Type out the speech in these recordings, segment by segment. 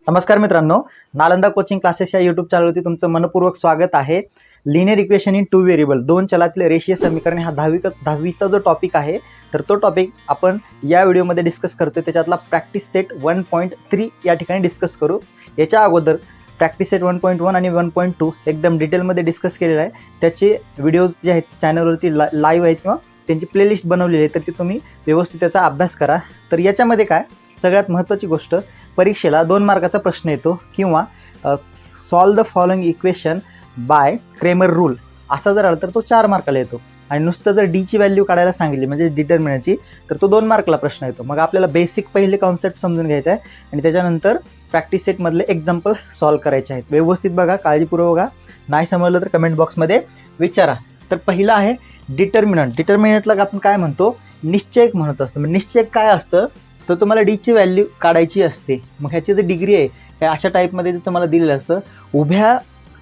नमस्कार मित्रांनो, Nalanda coaching classes या यूट्यूब चॅनलवरती तुमचं मनपूर्वक स्वागत आहे. Linear equation in two variable, दोन चलातील रेषीय समीकरण हा दहावीचा जो टॉपिक आहे, तर तो टॉपिक आपण या व्हिडिओमध्ये डिस्कस करतो. त्याच्यातला प्रॅक्टिस सेट 1.3 या ठिकाणी डिस्कस करू. याच्या अगोदर प्रॅक्टिस सेट 1.1 आणि 1.2 एकदम डिटेलमध्ये डिस्कस केलेला आहे. त्याचे व्हिडिओज जे आहेत चॅनलवरती लाईव्ह आहेत किंवा त्यांची प्लेलिस्ट बनवलेली आहे, तर ती तुम्ही व्यवस्थित त्याचा अभ्यास करा. तर याच्यामध्ये काय सगळ्यात महत्त्वाची गोष्ट, परीक्षेला 2 मार्काचा प्रश्न येतो किंवा solve the following equation by Cramer rule असा जर आला तर तो 4 मार्काला येतो. आणि नुसतं जर डीची व्हॅल्यू काढायला सांगितली म्हणजे डिटर्मिनंटची, तर तो 2 मार्कला प्रश्न येतो. मग आपल्याला बेसिक पहिले कॉन्सेप्ट समजून घ्यायचा आहे आणि त्याच्यानंतर प्रॅक्टिस सेटमधले एक्झाम्पल सॉल्व करायचे आहेत. व्यवस्थित बघा, काळजीपूर्वक बघा. नाही समजलं तर कमेंट बॉक्समध्ये विचारा. तर पहिला आहे डिटर्मिनंट. डिटर्मिनंटला आपण काय म्हणतो, निश्चयक म्हणत असतो. म्हणजे निश्चयक काय असतं, तर तुम्हाला डीची व्हॅल्यू काढायची असते. मग ह्याची जी डिग्री आहे हे अशा टाईपमध्ये तुम्हाला दिलेलं असतं. उभ्या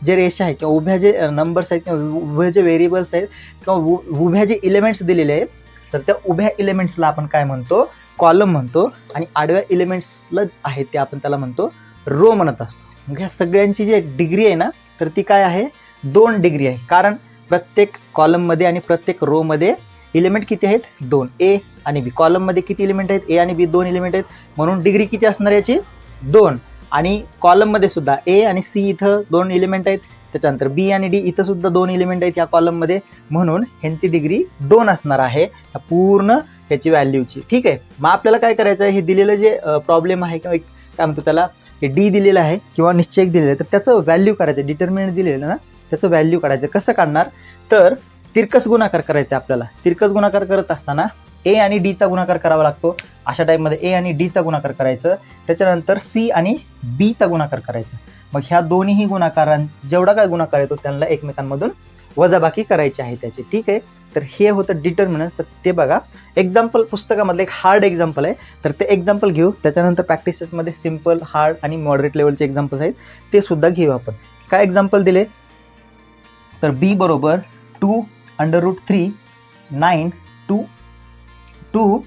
जे रेषा आहे किंवा उभ्या जे नंबर्स आहेत किंवा उभे जे व्हेरिएबल्स आहेत किंवा उभ्या जे इलेमेंट्स दिलेले आहेत, तर त्या उभ्या इलेमेंट्सला आपण काय म्हणतो, कॉलम म्हणतो. आणि आडव्या इलेमेंट्सला आहे ते आपण त्याला म्हणतो रो म्हणत असतो. मग ह्या सगळ्यांची जी डिग्री आहे ना, तर ती काय आहे, 2 डिग्री आहे. कारण प्रत्येक कॉलममध्ये आणि प्रत्येक रोमध्ये इलिमेंट किती आहेत, 2. ए आणि बी. कॉलममध्ये किती इलिमेंट आहेत, ए आणि बी 2 इलिमेंट आहेत, म्हणून डिग्री किती असणार याची, 2. आणि कॉलममध्ये सुद्धा ए आणि सी इथं 2 इलिमेंट आहेत. त्याच्यानंतर बी आणि डी इथं सुद्धा 2 इलिमेंट आहेत या कॉलममध्ये, म्हणून ह्यांची डिग्री 2 असणार आहे या पूर्ण ह्याची व्हॅल्यूची. ठीक आहे. मग आपल्याला काय करायचं आहे, हे दिलेलं जे प्रॉब्लेम आहे किंवा काय म्हणतो त्याला, हे डी दिलेलं आहे किंवा निश्चयक दिलेलं आहे, तर त्याचं व्हॅल्यू करायचं. डिटर्मिनंट दिलेलं ना, त्याचं व्हॅल्यू काढायचं. कसं काढणार, तर तिरकस गुणाकार करायचा आपल्याला. तिरकस गुणाकार करत असताना ए आणि डीचा गुणाकार करावा लागतो. अशा टाईपमध्ये ए आणि डीचा गुणाकार करायचं. त्याच्यानंतर सी आणि बीचा गुणाकार करायचं. मग ह्या दोन्हीही गुणाकारां जेवढा काय गुणाकार येतो त्यांना एकमेकांमधून वजाबाकी करायची आहे त्याची. ठीक आहे. तर हे होतं डिटर्मिनंट. तर ते बघा, एक्झाम्पल पुस्तकामधलं एक हार्ड एक्झाम्पल आहे, तर ते एक्झाम्पल घेऊ. त्याच्यानंतर प्रॅक्टिस सेटमध्ये सिम्पल, हार्ड आणि मॉडरेट लेवलचे एक्झाम्पल्स आहेत, ते सुद्धा घेऊ आपण. काय एक्झाम्पल दिले, तर बी बरोबर 2√3 9 2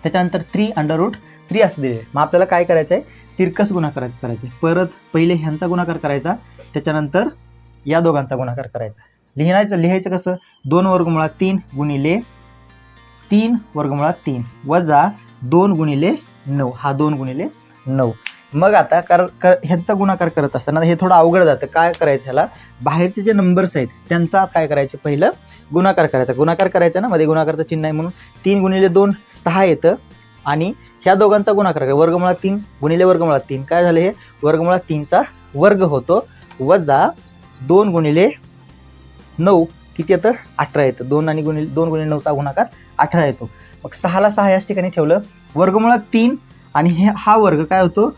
त्याच्यानंतर 3√3 असं दिले. मग आपल्याला काय करायचं आहे, तिरकस गुणाकार करायचं आहे. परत पहिले ह्यांचा गुणाकार करायचा, त्याच्यानंतर या दोघांचा गुणाकार करायचा. लिहायचं कसं, 2 वर्गमुळात 3 गुणिले 3 वर्गमुळात 3 वजा 2 गुणिले 9. हा 2 गुणिले 9. मग आता ह्यांचा गुणाकार करत असताना हे थोडं अवघड जातं. काय करायचं, ह्याला बाहेरचे जे नंबर्स आहेत त्यांचा काय करायचं, पहिलं गुणाकार करायचा. गुणाकार करायचा ना, मध्ये गुणाकारचं चिन्ह आहे म्हणून 3 गुणिले 2 6 येतं. आणि ह्या दोघांचा गुणाकार करा, वर्गमुळात 3 गुणिले वर्गमुळात 3 काय झालं, हे वर्गमुळात 3चा वर्ग होतो, वजा 2 गुणिले 9 किती येतं, 18 येतं. 2 गुणिले 9चा गुणाकार 18 येतो. मग 6ला 6 याच ठिकाणी ठेवलं, वर्गमुळात 3 आणि हा वर्ग काय होतो,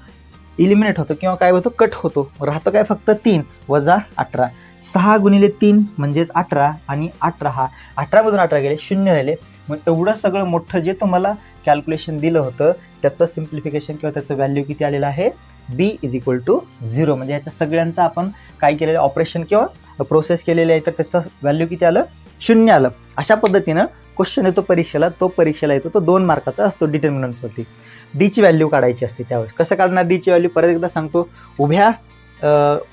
इलिमिनेट होतो किंवा काय होतो, कट होतो. राहतं काय, फक्त 3 वजा 18. 6 गुणिले 3 म्हणजेच 18 आणि 18 हा 18मधून 18 गेले, 0 राहिले. मग एवढं सगळं मोठं जे तुम्हाला कॅल्क्युलेशन दिलं होतं त्याचं सिम्प्लिफिकेशन किंवा त्याचं व्हॅल्यू किती आलेलं आहे, बी = 0. म्हणजे ह्याच्या सगळ्यांचं आपण काय केलेलं, ऑपरेशन किंवा प्रोसेस केलेले आहे, तर त्याचं व्हॅल्यू किती आलं, 0 आलं. अशा पद्धतीनं क्वेश्चन येतो परीक्षेला. तो परीक्षेला येतो, तो 2 मार्काचा असतो. डिटर्मिनंट्सवरती डीची व्हॅल्यू काढायची असते. त्यावेळेस कसं काढणार डीची व्हॅल्यू, परत एकदा सांगतो. उभ्या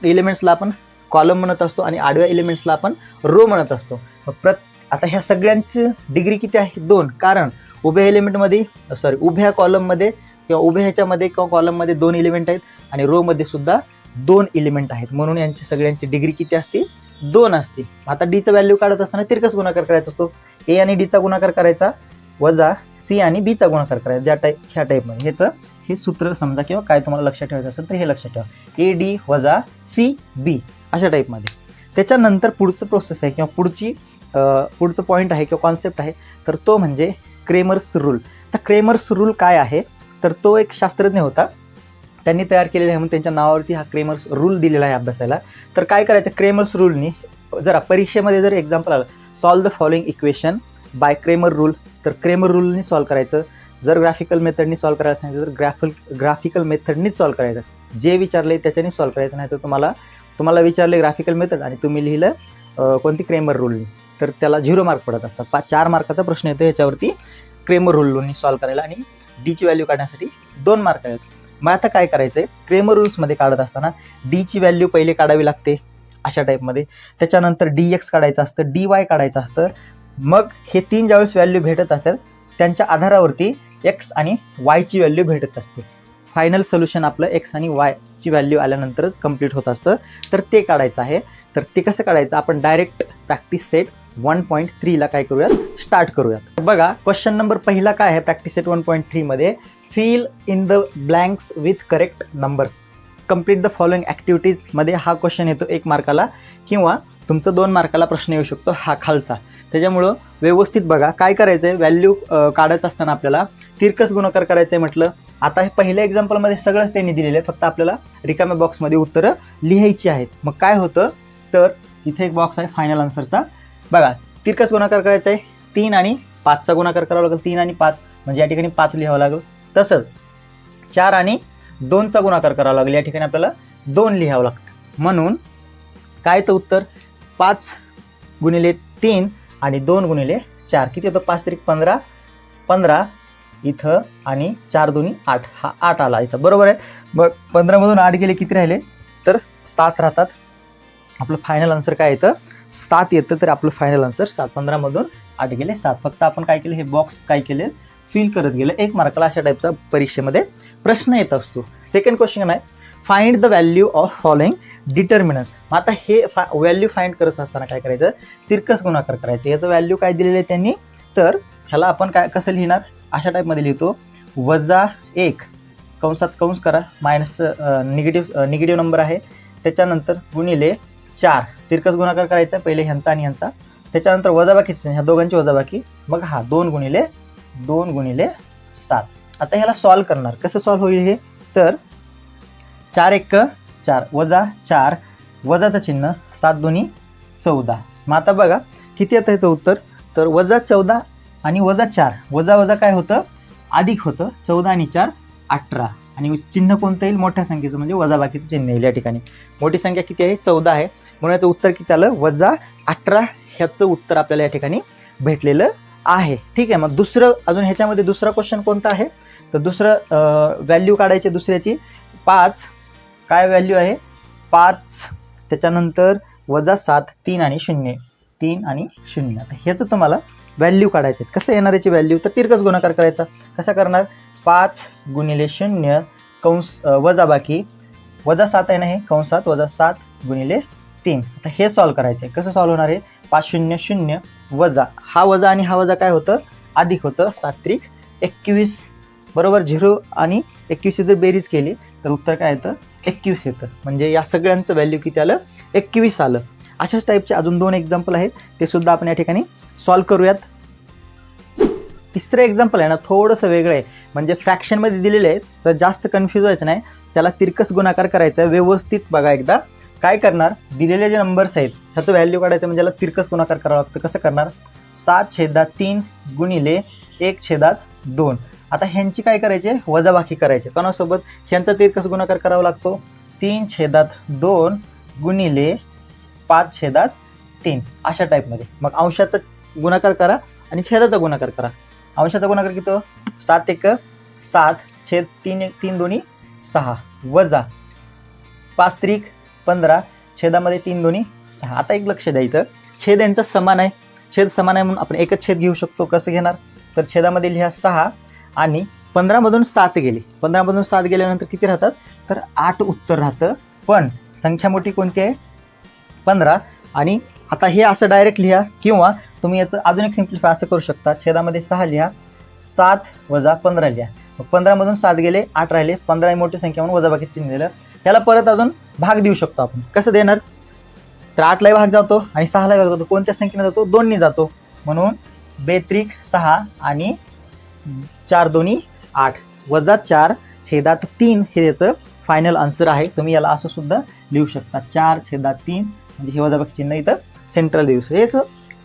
एलिमेंट्सला आपण कॉलम म्हणत असतो आणि आडव्या एलिमेंट्सला आपण रो म्हणत असतो. आता ह्या सगळ्यांची डिग्री किती आहे, 2. कारण उभ्या कॉलममध्ये किंवा उभ्या ह्याच्यामध्ये किंवा कॉलममध्ये 2 इलिमेंट आहेत आणि रोमध्ये सुद्धा 2 इलिमेंट आहेत, म्हणून यांची सगळ्यांची डिग्री किती असते, 2 असते. आता डीचं व्हॅल्यू काढत असताना तिरकस गुणाकार करायचा असतो. ए आणि डीचा गुणाकार करायचा वजा सी आणि बीचा गुणाकार करायचा. ह्या टाईपमध्ये हे सूत्र समजा किंवा काय तुम्हाला लक्षात ठेवायचं असेल तर हे लक्षात ठेवा, ए डी वजा सी बी अशा टाईपमध्ये. त्याच्यानंतर पुढचं प्रोसेस आहे किंवा पुढचं पॉईंट आहे किंवा कॉन्सेप्ट आहे, तर तो म्हणजे क्रेमर्स रूल. तर क्रेमर्स रूल काय आहे, तर तो एक शास्त्रज्ञ होता, त्यांनी तयार केलेला आहे म्हणून त्यांच्या नावावरती हा क्रेमर्स रूल दिलेला आहे अभ्यासाला. तर काय करायचं, क्रेमर्स रूलनी जरा परीक्षेमध्ये जर एक्झाम्पल आलं, solve the following equation by Cramer rule, तर क्रेमर रूलनी सॉल्व करायचं. जर ग्राफिकल मेथडनी सॉल्व करायला सांगितलं तर ग्राफिकल मेथडनीच सॉल्व करायचं. जे विचारले त्याच्याने सॉल्व करायचं. नाही तर तुम्हाला विचारले ग्राफिकल मेथड आणि तुम्ही लिहिलं कोणती क्रेमर रूलनी, तर त्याला 0 मार्क पडत असतात. 4 मार्काचा प्रश्न येतो ह्याच्यावरती क्रेमर रूलनी सॉल्व करायला. आणि डीची व्हॅल्यू काढण्यासाठी 2 मार्क आहेत. मग आता काय करायचं आहे, क्रेमर रूल्समध्ये काढत असताना डीची व्हॅल्यू पहिले काढावी लागते अशा टाईपमध्ये, त्याच्यानंतर dx काढायचं असतं, dy काढायचं असतं. मग हे 3 ज्यावेळेस व्हॅल्यू भेटत असतात त्यांच्या आधारावरती x आणि y ची व्हॅल्यू भेटत असते. फायनल सोल्युशन आपलं x आणि y ची व्हॅल्यू आल्यानंतरच कंप्लीट होत असतं. तर ते काढायचं आहे. तर ते कसं काढायचं, आपण डायरेक्ट प्रॅक्टिस सेट 1.3 ला काय करूयात, स्टार्ट करूयात. बघा क्वेश्चन नंबर पहिला काय आहे प्रॅक्टिस सेट 1.3 मध्ये, fill in the blanks with correct numbers, complete the following activities मध्ये हा क्वेश्चन येतो 1 मार्काला, किंवा तुमचं 2 मार्काला प्रश्न येऊ शकतो हा खालचा. त्याच्यामुळं व्यवस्थित बघा काय करायचं आहे, व्हॅल्यू काढत असताना आपल्याला तिरकस गुणाकार करायचं आहे म्हटलं. आता हे पहिल्या एक्झाम्पलमध्ये सगळंच त्यांनी दिलेलं आहे, फक्त आपल्याला रिकाम्या बॉक्समध्ये उत्तरं लिहायची आहेत. मग काय होतं, तर इथे एक बॉक्स आहे फायनल आन्सरचा. बघा तिरकस गुणाकार करायचा आहे, 3 आणि 5चा गुणाकार करावा लागेल, 3 आणि 5 म्हणजे या ठिकाणी 5 लिहावं लागेल. तसंच 4 आणि 2चा गुणाकार करावा लागेल, या ठिकाणी आपल्याला 2 लिहावं लागतं. म्हणून काय तर उत्तर 5 गुणिले 3 आणि 2 गुणिले 4 किती होतं, 5 त्रिक 15, 15 इथं आणि 4 दोन्ही 8, हा 8 आला इथं, बरोबर आहे. मग 15मधून 8 गेले किती राहिले, तर 7 राहतात. आपलं फायनल आन्सर काय येतं, 7 येतं. तर आपलं फायनल आन्सर 7, 15मधून 8 गेले 7. फक्त आपण काय केलं, हे बॉक्स काय केले, फिल करत गेलं. 1 मार्काला अशा टाईपचा परीक्षेमध्ये प्रश्न येत असतो. सेकंड क्वेश्चन आहे, find the value of following determinants. मग आता हे व्हॅल्यू फाइंड करत असताना काय करायचं, तिरकस गुणाकार करायचं. याचं व्हॅल्यू काय दिलेलं आहे त्यांनी, तर ह्याला आपण काय कसं लिहिणार, अशा टाईपमध्ये लिहितो, -1 कंसात कंस करा, मायनस निगेटिव्ह नंबर आहे, त्याच्यानंतर गुणिले 4, तिरकस गुणाकार करायचा पहिले ह्यांचा आणि ह्यांचा, त्याच्यानंतर वजाबाकीचे ह्या दोघांची वजाबाकी, मग हा 2 गुणिले 7. आता ह्याला सॉल्व करणार, कसं सॉल्व होईल हे, तर 4 1 4 वजा 4 वजाचं चिन्ह, 7 दोन्ही 14. मग आता बघा किती येतं ह्याचं उत्तर, तर -14 आणि -4 वजा काय होतं, अधिक होतं, 14 आणि 4 18, आणि चिन्ह कोणतं येईल, मोठ्या संख्येचं म्हणजे वजाबाकीचं चिन्ह येईल. या ठिकाणी मोठी संख्या किती आहे, 14 आहे, म्हणून याचं उत्तर किती आलं, -18. ह्याचं उत्तर आपल्याला या ठिकाणी भेटलेलं आहे. ठीक आहे. मग दुसरं अजून ह्याच्यामध्ये दुसरा क्वेश्चन कोणता आहे, तर दुसरं व्हॅल्यू काढायची दुसऱ्याची, 5 काय व्हॅल्यू आहे, 5 त्याच्यानंतर -7 3 आणि 0, 3 आणि 0. आता ह्याचं तुम्हाला व्हॅल्यू काढायचे. कसं येणार याची व्हॅल्यू, तर तिरकस गुणाकार करायचा. कसा करणार, 5 गुणिले 0 कंस वजाबाकी, -7 आहे ना हे, कंसात -7 गुणिले 3. आता हे सॉल्व करायचं आहे. कसं सॉल्व होणार आहे, 5 0 0 वजा, हा वजा आणि हा वजा काय होतं, अधिक होतं, 7 त्रिक 21, बरोबर. 0 आणि 21 जर बेरीज केली तर उत्तर काय येतं, 21 येतं. म्हणजे या सगळ्यांचं व्हॅल्यू किती आलं, 21 आलं. अशाच टाईपचे अजून 2 एक्झाम्पल आहेत, ते सुद्धा आपण या ठिकाणी सॉल्व करूयात. तिसरं एक्झाम्पल आहे ना, थोडंसं वेगळं आहे, म्हणजे फ्रॅक्शनमध्ये दिलेले आहे, तर जास्त कन्फ्यूज व्हायचं नाही, त्याला तिरकस गुणाकार करायचा आहे. व्यवस्थित बघा एकदा काय करणार, दिलेले जे नंबर्स आहेत ह्याचं व्हॅल्यू काढायचं, म्हणजे याला तिरकस गुणाकार करावं लागतं. कसं करणार, 7/3 गुणिले 1/2. आता ह्यांची काय करायचे, वजाबाकी करायचे. कोणासोबत, ह्यांचा तिरकस गुणाकार करावा लागतो, 3/2 गुणिले 5/3, अशा टाईपमध्ये. मग अंशाचा गुणाकार करा आणि छेदाचा गुणाकार करा. अंशाचा गुणाकार किती, 7 1 7 छेद 3 3 दोन्ही 6 वजा 5 त्रिक 15 छेदामध्ये 3 दोन्ही 6. आता एक लक्ष द्या, इथं छेद यांचा समान आहे, छेद समान आहे म्हणून आपण एकच छेद घेऊ शकतो. कसं घेणार, तर छेदामध्ये लिहा 6 आणि 15मधून 7 गेले, 15मधून 7 गेल्यानंतर किती राहतात, तर 8 उत्तर राहतं. पण संख्या मोठी कोणती आहे, 15. आणि आता हे असं डायरेक्ट लिहा, किंवा तुम्ही याचं अजून एक सिम्प्लिफाय असं करू शकता, छेदामध्ये 6 लिहा, 7 वजा 15 लिहा. मग 15मधून 7 गेले, 8 राहिले, 15 ही मोठी संख्या म्हणून वजाबाकी चिन्ह दिलं. याला परत अजून भाग देऊ शकतो आपण. कसं देणार, तर 8ला भाग जातो आणि 6ला भाग जातो, कोणत्या संख्येने जातो, 2नी जातो. म्हणून 2 त्रिक 6 आणि 4 दोन्ही 8 वजा 4 छेदात 3 हे याचं फायनल आन्सर आहे. तुम्ही याला असं सुद्धा लिहू शकता, 4/3, म्हणजे हे वजाबाकी चिन्ह इथं सेंट्रल देऊ. हेच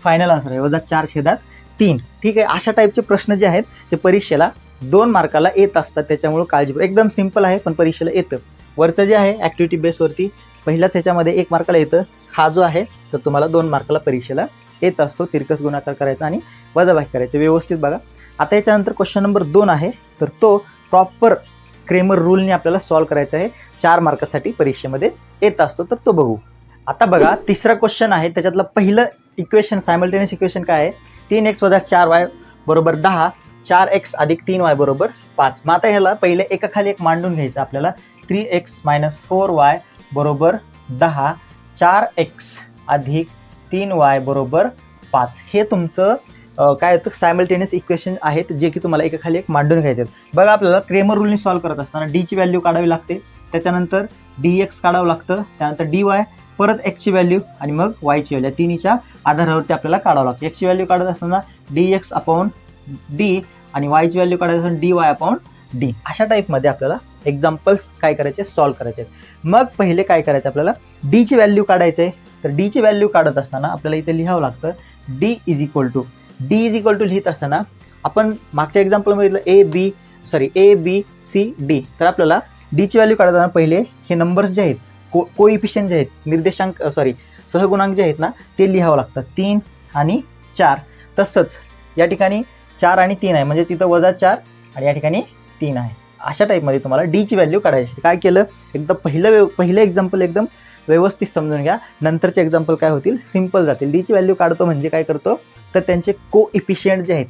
फायनल आन्सर आहे, -4/3. ठीक आहे. अशा टाईपचे प्रश्न जे आहेत ते परीक्षेला 2 मार्काला येत असतात, त्याच्यामुळे काळजी, एकदम सिंपल आहे पण परीक्षेला येतं. वरचं जे आहे ॲक्टिव्हिटी बेसवरती पहिल्याच ह्याच्यामध्ये 1 मार्काला येतं, हा जो आहे तर तुम्हाला 2 मार्काला परीक्षेला येत असतो. तिरकस गुणाकार करायचा आणि वजाबाकी करायचं, व्यवस्थित बघा. आता याच्यानंतर क्वेश्चन नंबर 2 आहे, तर तो प्रॉपर क्रेमर रूलने आपल्याला सॉल्व्ह करायचं आहे, 4 मार्कासाठी परीक्षेमध्ये येत असतो, तर तो बघू. आता बघा तिसरा क्वेश्चन आहे, त्याच्यातलं पहिलं इक्वेशन सायमल्टेनियस इक्वेशन काय आहे, 3x + 4y = 10, 4x + 3y = 5. मग आता ह्याला पहिले एकाखाली एक मांडून घ्यायचं आपल्याला. 3x - 4y = 10, 4x + 3y = 5. हे तुमचं काय होतं सायमल्टेनियस इक्वेशन आहेत, जे की तुम्हाला एकाखाली एक मांडून घ्यायचे आहेत. बघा आपल्याला क्रेमर रूलने सॉल्व्ह करत असताना d ची व्हॅल्यू काढावी लागते, त्याच्यानंतर dx काढावं लागतं, त्यानंतर dy, परत x ची व्हॅल्यू आणि मग y ची व्हॅल्यू, तिन्हीच्या आधारावरती आपल्याला काढावं लागतं. x ची व्हॅल्यू काढत असताना dx/d आणि y ची व्हॅल्यू काढत असताना dy/d. अशा टाईपमध्ये आपल्याला एक्झाम्पल्स काय करायचे, सॉल्व्ह करायचे आहेत. मग पहिले काय करायचं आपल्याला, d ची व्हॅल्यू काढायचं आहे. तर d ची व्हॅल्यू काढत असताना आपल्याला इथे लिहावं लागतं d लिहित असताना आपण मागच्या एक्झाम्पलमध्ये A B C D. तर आपल्याला d ची व्हॅल्यू काढताना पहिले हे नंबर्स जे आहेत, कोइफिशियंट जे आहेत, सहगुणांक जे आहेत ना, ते लिहावं लागतं. 3 आणि 4. तसंच या ठिकाणी 4 आणि 3 आहे, म्हणजे तिथं -4 आणि या ठिकाणी 3 आहे. अशा टाईपमध्ये तुम्हाला d ची व्हॅल्यू काढायची. काय केलं, एकदम पहिलं एक्झाम्पल एकदम व्यवस्थित समजून घ्या, नंतरचे एक्झाम्पल काय होतील, सिंपल जातील. d ची व्हॅल्यू काढतो म्हणजे काय करतो, तर त्यांचे कोइफिशियंट जे आहेत,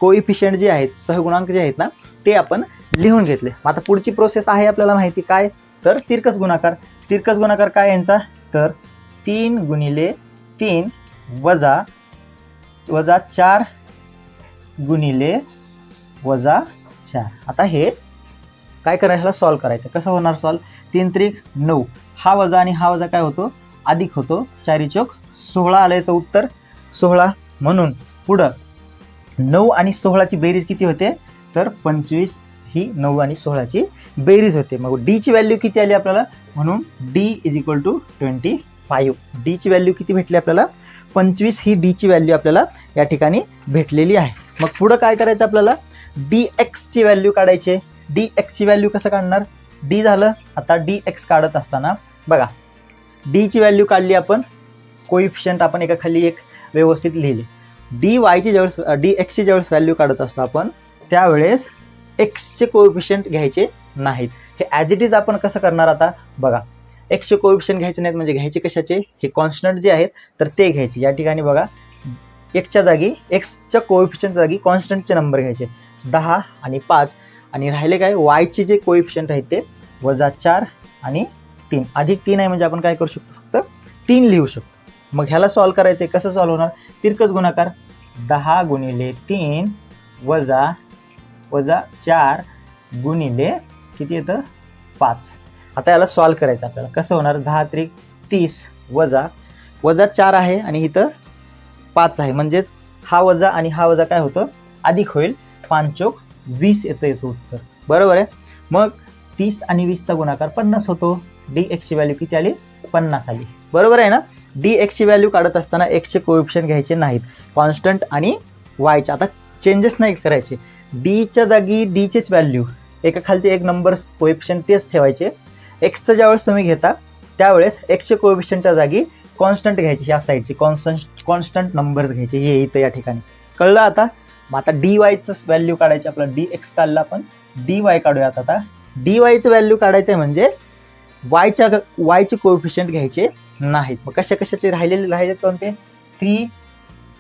कोइफिशियंट जे आहेत, सहगुणांक जे आहेत ना, ते आपण लिहून घेतले. आता पुढची प्रोसेस आहे आपल्याला माहिती काय, तर तिरकस गुणाकार काय यांचा, तर 3 × 3 वजा 4 × 4. आता हे काय करायला, सॉल्व्ह करायचं. कसं होणार सॉल्व्ह, 3 त्रिक 9, हा वजा आणि हा वजा काय होतो, अधिक होतो, 4 चोक 16 आलं याचं उत्तर 16. म्हणून पुढं 9 आणि 16ची बेरीज किती होते, तर 25. ही 9 आणि 16ची बेरीज होते. मग d ची व्हॅल्यू किती आली आपल्याला, म्हणून d = 25. d ची व्हॅल्यू किती भेटली आपल्याला, 25. ही d ची व्हॅल्यू आपल्याला या ठिकाणी भेटलेली आहे. मग पुढं काय करायचं आपल्याला, dx ची व्हॅल्यू काढायची. dx ची व्हॅल्यू कसं काढणार, d झालं. आता dx काढत असताना बघा, d ची व्हॅल्यू काढली आपण, कोइफिशियंट आपण एकाखाली एक व्यवस्थित लिहिले. dx ची ज्यावेळेस व्हॅल्यू काढत असतो आपण, त्यावेळेस x चे कोइफिशियंट घ्यायचे नाहीत. हे ॲज इट इज आपण कसं करणार आता बघा, x चे कोइफिशियंट घ्यायचे नाहीत म्हणजे घ्यायचे कशाचे, हे कॉन्स्टंट जे आहेत तर ते घ्यायचे. या ठिकाणी बघा, एक्सच्या जागी, एक्सच्या कोइफिशियंटच्या जागी कॉन्स्टंटचे नंबर घ्यायचे, 10 आणि 5. आणि राहिले काय, y चे जे कोइफिशियंट आहेत ते -4 आणि 3. अधिक 3 आहे म्हणजे आपण काय करू शकतो, फक्त 3 लिहू शकतो. मग ह्याला सॉल्व्ह करायचं आहे. कसं सॉल्व्ह होणार, तिरकस गुणाकार, 10 × 3 वजा 4 × किती येतं, 5. आता याला सॉल्व्ह करायचं आपल्याला. कसं होणार, 10 त्रिक 30 वजा 4 आहे आणि इथं 5 आहे, म्हणजेच हा वजा आणि हा वजा काय होतं, अधिक होईल, 5 चोक 20 येतं याचं उत्तर. बरोबर आहे. मग 30 आणि 20चा गुणाकार 50 होतो. dx ची व्हॅल्यू किती आली, 50 आली. बरोबर आहे ना. dx ची व्हॅल्यू काढत असताना x चे कोइफिशियंट घ्यायचे नाहीत, कॉन्स्टंट आणि y चे. आता चेंजेस नाही करायचे. d च्या जागी d चीच व्हॅल्यू, एका खालचे एक नंबर्स कोइफिशियंट तेच ठेवायचे. एक्सचं ज्यावेळेस तुम्ही घेता त्यावेळेस x चे कोइफिशियंटच्या जागी कॉन्स्टंट घ्यायचे, ह्या साईडची कॉन्स्टंट नंबर्स घ्यायचे, हे इथं या ठिकाणी कळलं. आता मग आता dy-चं व्हॅल्यू काढायची. आपलं dx काढलं, आपण dy काढूयात. आता dy-चं व्हॅल्यू काढायचं आहे म्हणजे y चे कोइफिशियंट घ्यायचे नाहीत. मग कशाचे राहिले कोणते, 3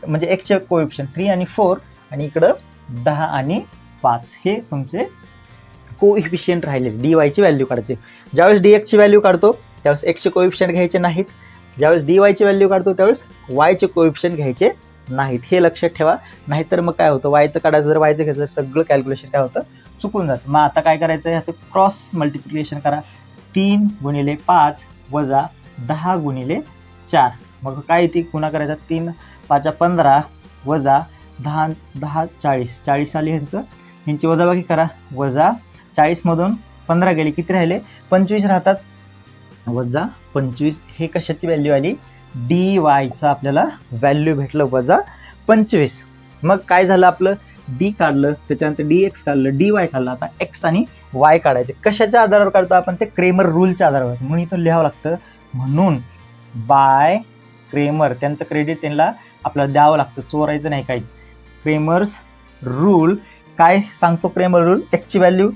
म्हणजे x चे कोइफिशियंट 3 आणि 4 आणि इकडं 10 आणि 5 हे तुमचे कोइफिशियंट राहिले. dy ची व्हॅल्यू काढायची. ज्यावेळेस dx ची व्हॅल्यू काढतो त्यावेळेस x चे कोइफिशियंट घ्यायचे नाहीत. ज्यावेळेस dy ची व्हॅल्यू काढतो त्यावेळेस y चे कोइफिशियंट घ्यायचे नाहीत. हे लक्षात ठेवा, नाहीतर मग काय होतं, y चं काढायचं, जर y चं घेतलं सगळं कॅल्क्युलेशन काय होतं, चुकून जातं. मग आता काय करायचं, ह्याचं क्रॉस मल्टिप्लिकेशन करा. 3 × 5 वजा 10 × 4. मग काय येते, पुन्हा करायचा, 3 5 15 वजा 10 40 आली. ह्यांची वजाबाकी करा, वजा 40मधून 15 गेले, किती राहिले, 25 राहतात, वजा 25. हे कशाची व्हॅल्यू आली, dy-चं आपल्याला व्हॅल्यू भेटलं, वजा 25. मग काय झालं, आपलं d काढलं, त्याच्यानंतर dx काढलं, dy काढलं. आता x आणि y काढायचे. कशाच्या आधारावर काढतो आपण, ते क्रेमर रूलच्या आधारावर. म्हणून इथं लिहावं लागतं, म्हणून बाय क्रेमर, त्यांचं क्रेडिट त्यांना आपल्याला द्यावं लागतं, चोरायचं नाही काहीच. क्रेमर्स रूल काय सांगतो, क्रेमर रूल, x ची value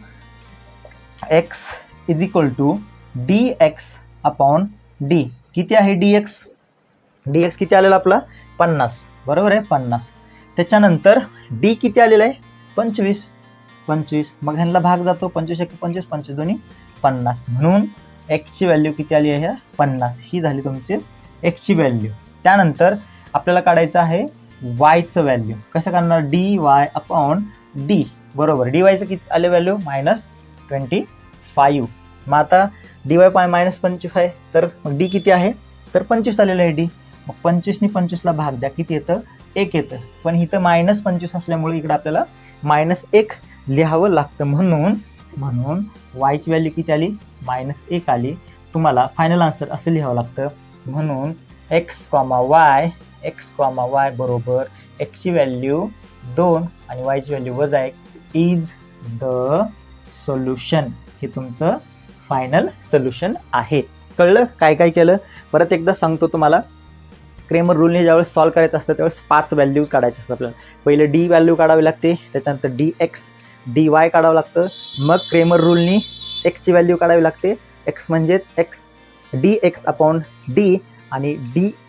X is equal to D X upon D. किती आहे डी एक्स? डी एक्स किती आलेला आपला 50, बरोबर आहे 50. त्याच्यानंतर डी किती आलेला आहे 25. मग ह्यांना भाग जातो 25 1 25 25 दोन्ही 50, म्हणून एक्सची व्हॅल्यू किती आली आहे 50. ही झाली तुमची एक्सची व्हॅल्यू. त्यानंतर आपल्याला काढायचं आहे वायचं व्हॅल्यू. कसं काढणार? डी वाय अपॉन डी, बरोबर. डी वायचं किती आले व्हॅल्यू -25. मग आता डी वाय -25 तर मग डी किती आहे तर 25 आलेलं आहे डी. मग 25नी 25ला भाग द्या, किती येतं 1 येतं. पण इथं -25 असल्यामुळे इकडं आपल्याला -1 लिहावं लागतं. म्हणून वायची व्हॅल्यू किती आली -1 आली. तुम्हाला फायनल आन्सर असं लिहावं लागतं. म्हणून x, y बरोबर एक्सची व्हॅल्यू 2 आणि वायची व्हॅल्यू -1 इज द सोल्युशन. हे तुमचं फायनल सोल्युशन आहे. कळलं काय काय केलं? परत एकदा सांगतो तुम्हाला. क्रेमर रूलने ज्यावेळेस सॉल्व्ह करायचं असतं त्यावेळेस 5 व्हॅल्यूज काढायचे असतात आपल्याला. पहिले डी व्हॅल्यू काढावी लागते, त्याच्यानंतर डी एक्स डी वाय काढावं लागतं. मग क्रेमर रूलनी एक्सची व्हॅल्यू काढावी लागते. एक्स म्हणजेच x D X upon D आणि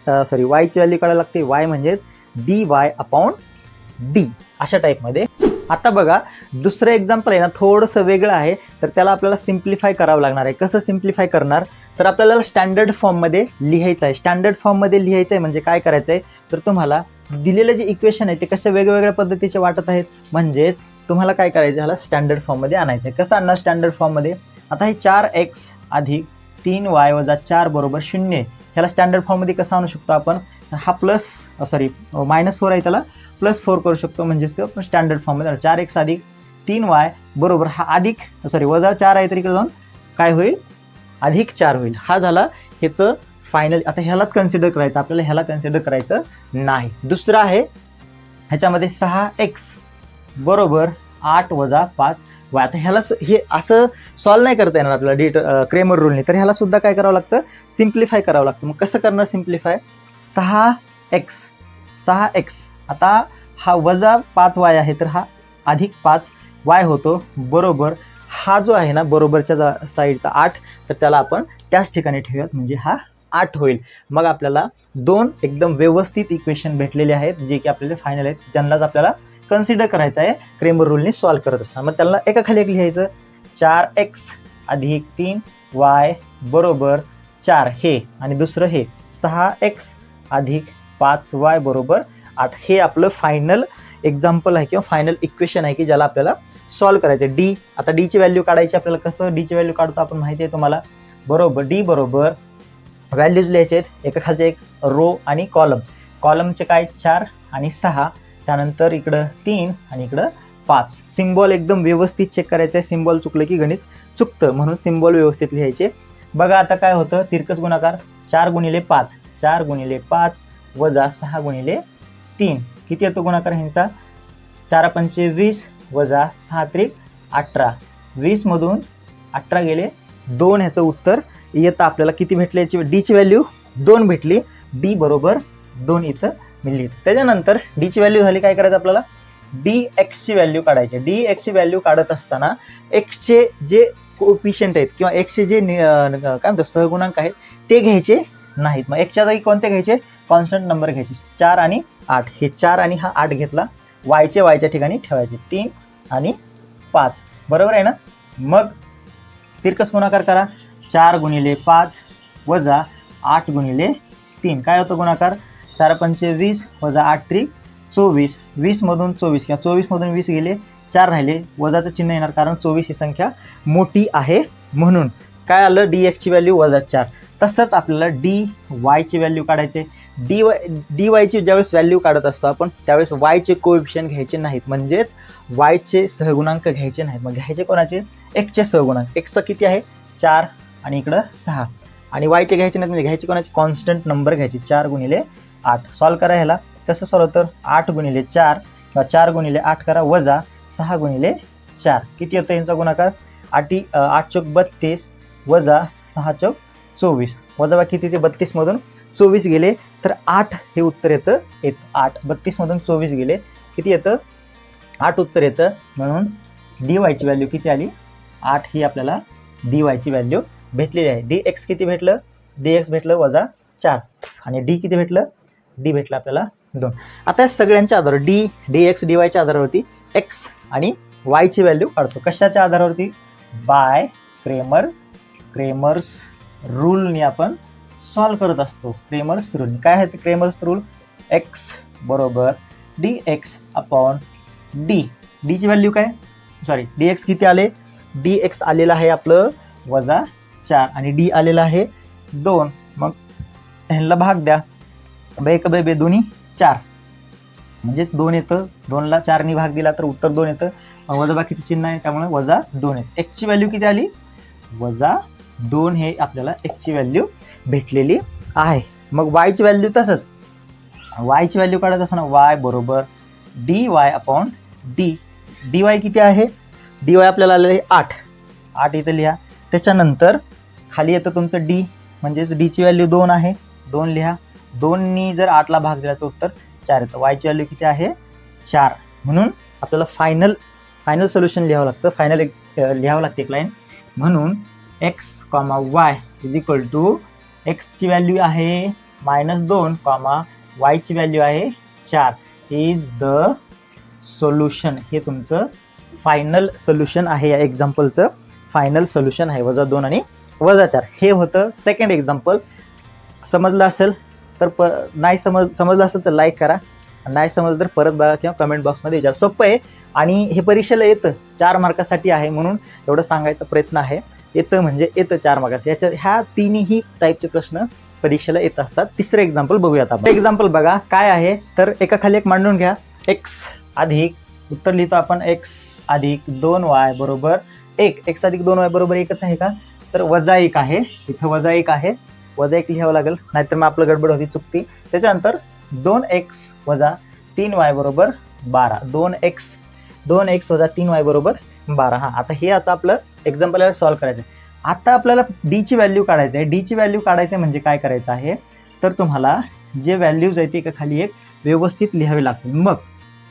वायची व्हॅल्यू काढावी लागते. वाय म्हणजेच डी वाय अपॉन डी. अशा टाईपमध्ये. आता बघा दुसरं एक्झाम्पल आहे ना थोडंसं वेगळं आहे, तर त्याला आपल्याला सिम्प्लिफाय करावं लागणार आहे. कसं सिम्प्लिफाय करणार? तर आपल्याला स्टँडर्ड फॉर्ममध्ये लिहायचं आहे. स्टँडर्ड फॉर्ममध्ये लिहायचं आहे म्हणजे काय करायचं आहे तर तुम्हाला दिलेलं जे इक्वेशन आहे ते कशा वेगवेगळ्या पद्धतीचे वाटत आहेत. म्हणजेच तुम्हाला काय करायचं ह्याला स्टँडर्ड फॉर्ममध्ये आणायचं आहे. कसं आणणार स्टँडर्ड फॉर्ममध्ये? आता हे 4x अधिक 3y वजा 4 बरोबर 0. ह्याला स्टँडर्ड फॉर्ममध्ये कसं आणू शकतो आपण? हा -4 आहे त्याला +4 करू शकतो. म्हणजेच ते स्टँडर्ड फॉर्ममध्ये 4x अधिक 3y बरोबर हा वजा 4 आहे तर इकडे जाऊन काय होईल +4 होईल. हा झाला ह्याचं फायनल. आता ह्यालाच कन्सिडर करायचं आपल्याला, ह्याला कन्सिडर करायचं नाही. दुसरं आहे ह्याच्यामध्ये 6x बरोबर 8 वजा 5y. आता ह्याला हे असं सॉल्व नाही करता येणार आपल्याला क्रेमर रूलने, तर ह्याला सुद्धा काय करावं लागतं सिम्प्लिफाय करावं लागतं. मग कसं करणार सिम्प्लिफाय? 6x आता हा वजा 5y आहे तर हा अधिक 5y होतो बरोबर. हा जो आहे ना बरोबरच्या साईडचा 8 तर त्याला आपण त्याच ठिकाणी ठेवूयात म्हणजे हा 8 होईल. मग आपल्याला 2 एकदम व्यवस्थित इक्वेशन भेटलेले आहेत जे की आपल्याला फायनल आहेत, ज्यांनाच आपल्याला कन्सिडर करायचं आहे क्रेमर रूलने सॉल्व करत असताना. मग त्याला एकाखाली एक लिहायचं. 4x अधिक 3y बरोबर 4 हे आणि दुसरं हे 6x अधिक 5y बरोबर 8. हे आपलं फायनल एक्झाम्पल आहे किंवा फायनल इक्वेशन आहे की ज्याला आपल्याला सॉल्व करायचं आहे. डी आता डीची व्हॅल्यू काढायची आपल्याला. कसं डीची व्हॅल्यू काढतो आपण माहिती आहे तुम्हाला बरोबर. डी बरोबर व्हॅल्यूज लिहायचे आहेत एकाखालचे एक रो आणि कॉलम. कॉलमचे काय 4 आणि 6, त्यानंतर इकडं 3 आणि इकडं 5. सिम्बॉल एकदम व्यवस्थित चेक करायचं आहे. सिम्बॉल चुकलं की गणित चुकतं, म्हणून सिम्बॉल व्यवस्थित लिहायचे. बघा आता काय होतं तिरकस गुणाकार 4 गुणिले 5 वजा 6 गुणिले 3 किती येतो गुणाकार ह्यांचा? 4 पंचे 20 वजा 6 त्रिक 18. 20 मधून 18 गेले 2. ह्याचं उत्तर येतं आपल्याला. किती भेटले याची? डीची व्हॅल्यू 2 भेटली. डी बरोबर 2 इथं मिळली. त्याच्यानंतर डीची व्हॅल्यू झाली. काय करायचं आपल्याला? डी एक्सची व्हॅल्यू काढायची. डी एक्सची व्हॅल्यू काढत असताना एक्सचे जे कोएफिशियंट आहेत किंवा एक्सचे जे काय म्हणतो सहगुणांक आहेत ते घ्यायचे नाहीत. मग एक्सच्या जागी कोणते घ्यायचे? कॉन्स्टंट नंबर घ्यायचे. 4 आणि 8. हे 4 आणि हा 8 घेतला. वायच्या ठिकाणी ठेवायचे 3 आणि 5 बरोबर आहे ना. मग तिरकस गुणाकार करा. 4 गुणिले 5 वजा 8 गुणिले 3 काय होतं गुणाकार? 4 पंचे 20 वजा 8 त्रिक 24. 20 मधून 24 किंवा 24 मधून 20 गेले 4 राहिले. वजाचं चिन्ह येणार कारण 24 ही संख्या मोठी आहे म्हणून. काय आलं? डी एक्सची व्हॅल्यू वजा 4. तसंच आपल्याला डी वायची व्हॅल्यू काढायचे. डी वायची ज्यावेळेस व्हॅल्यू काढत असतो आपण त्यावेळेस वायचे कोएफिशियंट घ्यायचे नाहीत, म्हणजेच वायचे सहगुणांक घ्यायचे नाहीत. मग घ्यायचे कोणाचे? एक्सचे सहगुणांक. एक्सचं किती आहे? 4 आणि इकडं 6. आणि वायचे घ्यायचे नाहीत म्हणजे घ्यायचे कोणाचे? कॉन्स्टंट नंबर घ्यायचे. 4 गुणिले 8. सॉल्व करा ह्याला. कसं सॉल्व होतं? 8 गुणिले 4 किंवा 4 गुणिले 8 करा वजा 6 गुणिले 4. किती येतं यांचा गुणाकार? 8 चौक 32 वजा 6 चौक 24. वजा किती ते 32 मधून 24 गेले तर 8 हे उत्तर याचं येतं. 8 32 मधून 24 गेले किती येतं? 8 उत्तर येतं. म्हणून डी वायची व्हॅल्यू किती आली? 8 ही आपल्याला डी वायची व्हॅल्यू भेटलेली आहे. डी एक्स किती भेटलं, डी एक्स भेटलं -4 आणि डी किती भेटलं, डी भेटलं आपल्याला 2. आता या सगळ्यांच्या आधारावर डी एक्स डी वायच्या आधारावरती एक्स आणि वायची व्हॅल्यू काढतो. कशाच्या आधारावरती, बाय क्रेमर्स रूलने आपण सॉल्व करत असतो. क्रेमर्स रूल काय आहे, क्रेमर्स रूल एक्स बरोबर डी एक्स अपॉन डी. डीची व्हॅल्यू काय, सॉरी डी एक्स किती आले, डी एक्स आलेलं आहे आपलं -4 आणि डी आलेलं आहे 2. मग ह्यांना भाग द्या, बेक बे दोन्ही 4 म्हणजेच 2 येतं, 2ला 4ने भाग दिला तर उत्तर 2 येतं. मग वजा बाकीचे चिन्ह आहे त्यामुळे -2 येतं. एक्सची व्हॅल्यू किती आली, -2 हे आपल्याला एक्सची व्हॅल्यू भेटलेली आहे. मग वायची व्हॅल्यू तसंच, वायची व्हॅल्यू काढत असताना वाय बरोबर D Y upon D. D Y किती आहे, डी वाय आपल्याला आलेलं आहे 8 इथं लिहा. त्याच्यानंतर खाली येतं तुमचं डी, म्हणजेच डीची व्हॅल्यू 2 आहे, 2 लिहा. 2नी जर 8ला भाग दिला तर उत्तर 4 येतं. वायची व्हॅल्यू किती आहे 4. म्हणून आपल्याला फायनल सोल्युशन लिहावं लागतं, लिहावं लागते एक लाईन. म्हणून X comma Y is equal to एक्सची व्हॅल्यू आहे -2 वायची व्हॅल्यू आहे 4 इज द सोल्युशन. हे तुमचं फायनल सोल्युशन आहे, या एक्झाम्पलचं फायनल सोल्युशन आहे -2 आणि -4. हे होतं सेकंड एक्झाम्पल. समजलं असेल तर नाही समजलं असेल तर लाईक करा, नाही समजलं तर परत बघा किंवा कमेंट बॉक्समध्ये विचारा. सोपं आहे आणि हे परीक्षेला येतं, 4 मार्कासाठी आहे म्हणून एवढं सांगायचा प्रयत्न आहे. येतं म्हणजे येतं 4 मार्कासाठी. ह्या तिन्ही टाईपचे प्रश्न परीक्षेला येत असतात. तिसरं एक्झाम्पल बघूयात आपण. एक्झाम्पल बघा काय आहे, तर एका खाली एक मांडून घ्या. एक्स अधिक, उत्तर लिहितो आपण एक्स अधिक 2y बरोबर 1. एक्स अधिक 2y बरोबर 1च आहे का, तर -1 आहे, इथं -1 आहे, -1 लिहावं लागेल, नाहीतर मग आपलं गडबड होती, चुकती. त्याच्यानंतर 2x - 3y बरोबर 12. 2x - 3y बरोबर 12. हां, आता हे आता आपलं एक्झाम्पल सॉल्व करायचं आहे. आता आपल्याला डीची व्हॅल्यू काढायचं आहे. डीची व्हॅल्यू काढायचं म्हणजे काय करायचं आहे, तर तुम्हाला जे व्हॅल्यूज आहेत ते का खाली एक व्यवस्थित लिहावे लागतील. मग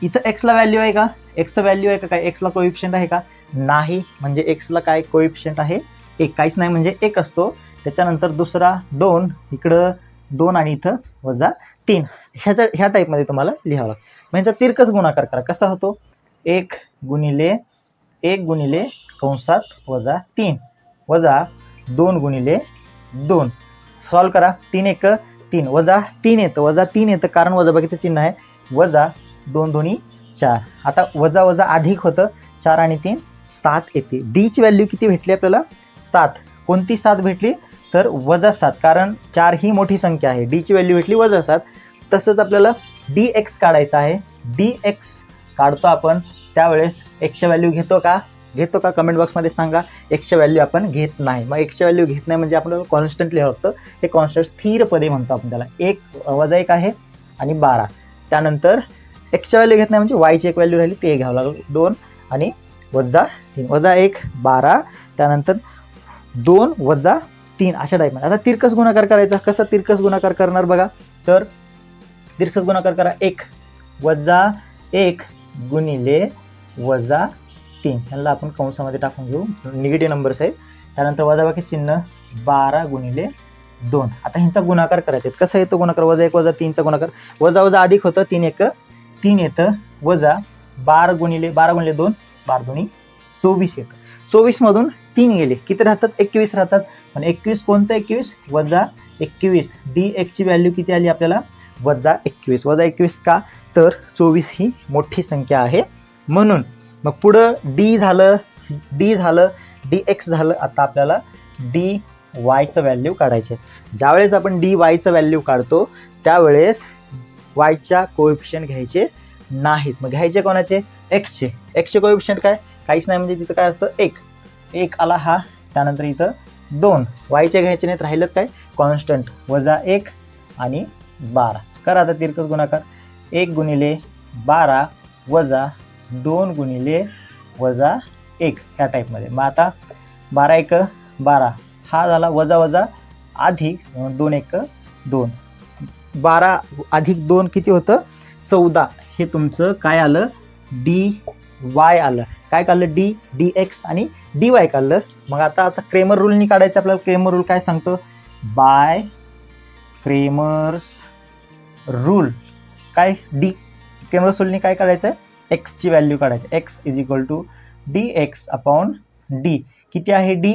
इथं एक्सला व्हॅल्यू आहे का, एक्सचं व्हॅल्यू आहे का, काय एक्सला कोइफिशियंट आहे का, नाही, म्हणजे एक्सला काय कोइफिशियंट आहे 1, काहीच नाही म्हणजे 1 असतो. त्याच्यानंतर दुसरा 2, इकडं 2 आणि इथं -3. ह्या टाईपमध्ये तुम्हाला लिहावं लागतं. म्हणजे तिरकस गुणाकार करा. कसा होतो, 1 गुणिले कंसात -3 -2 गुणिले 2. सॉल्व करा. 3 1 3 -3 येतं, -3 येतं कारण वजाबाकीचं चिन्ह आहे. -2 दोन्ही 4. आता वजा अधिक होतं, 4 आणि 3 7 येते. डीची व्हॅल्यू किती भेटली आपल्याला, 7. कोणती 7 भेटली, तर -7, कारण 4 ही मोठी संख्या आहे. डीची व्हॅल्यू भेटली -7. तसंच आपल्याला डी एक्स काढायचं आहे. डी एक्स काढतो आपण, त्यावेळेस एक्सच्या व्हॅल्यू घेतो का कमेंट बॉक्समध्ये सांगा. एक्सच्या व्हॅल्यू आपण घेत नाही. मग एक्सच्या व्हॅल्यू घेत नाही म्हणजे आपण कॉन्स्टंट लिहावं लागतं. हे कॉन्स्टंट स्थिर पदे म्हणतो आपण त्याला. 1 आहे आणि 12. त्यानंतर एक्सच्या व्हॅल्यू घेत नाही म्हणजे वायची एक व्हॅल्यू राहिली ते घ्यावं लागेल. 2 आणि -3 -1 12. त्यानंतर 2 -3 अशा टाईपमध्ये. आता तिरकस गुणाकार करायचा. कसा तिरकस गुणाकार करणार बघा, तर तिरकस गुणाकार करा. 1 गुणिले -3 ह्याला आपण कंसामध्ये टाकून घेऊ, निगेटिव्ह नंबर्स आहेत. त्यानंतर वजाबाकी चिन्ह 12 गुणिले 2. आता ह्यांचा गुणाकार करायचा आहे. कसा येतो गुणाकार, -1 -3चा गुणाकार, वजा अधिक होतं, 3 1 3 येतं, -12 गुणिले 2 12 दोन्ही 24 येतं. 24 मधून 3 गेले, किती राहतात, 21 राहतात. पण 21 कोणतं 21, -21. डी एक्सची व्हॅल्यू किती आली आपल्याला, -21. -21 का, तर 24 ही मोठी संख्या आहे म्हणून. मग पुढं डी झालं, डी एक्स झालं. आता आपल्याला डी वायचं व्हॅल्यू काढायचे. ज्यावेळेस आपण डी वायचं व्हॅल्यू काढतो त्यावेळेस वायच्या कोएफिशियंट घ्यायचे नाहीत. मग घ्यायचे कोणाचे, एक्सचे. एक्सचे कोएफिशियंट काय, काहीच नाही म्हणजे तिथं काय असतं 1 आला हा. त्यानंतर इथं 2 वायचे घ्यायचे नाहीत, राहिलं काय कॉन्स्टंट, -1 आणि 12. करा आता तिरकस गुणाकार. 1 गुणिले 12 -2 गुणिले -1 ह्या टाईपमध्ये. मग आता 12 1 12 हा झाला, वजा अधिक 2 1 2. 12 अधिक 2 किती होतं, 14. हे तुमचं काय आलं, डी वाय आलं. काय काढलं, डी डी एक्स आणि डी वाय काढलं. मग आता क्रेमर रूलनी काढायचं आपल्याला. क्रेमर रूल काय सांगतो, बाय क्रेमर्स रूल काय डी क्रेमर्स रूलनी काय काढायचं, एक्सची व्हॅल्यू काढायची. X is equal to D X upon D. किती आहे डी,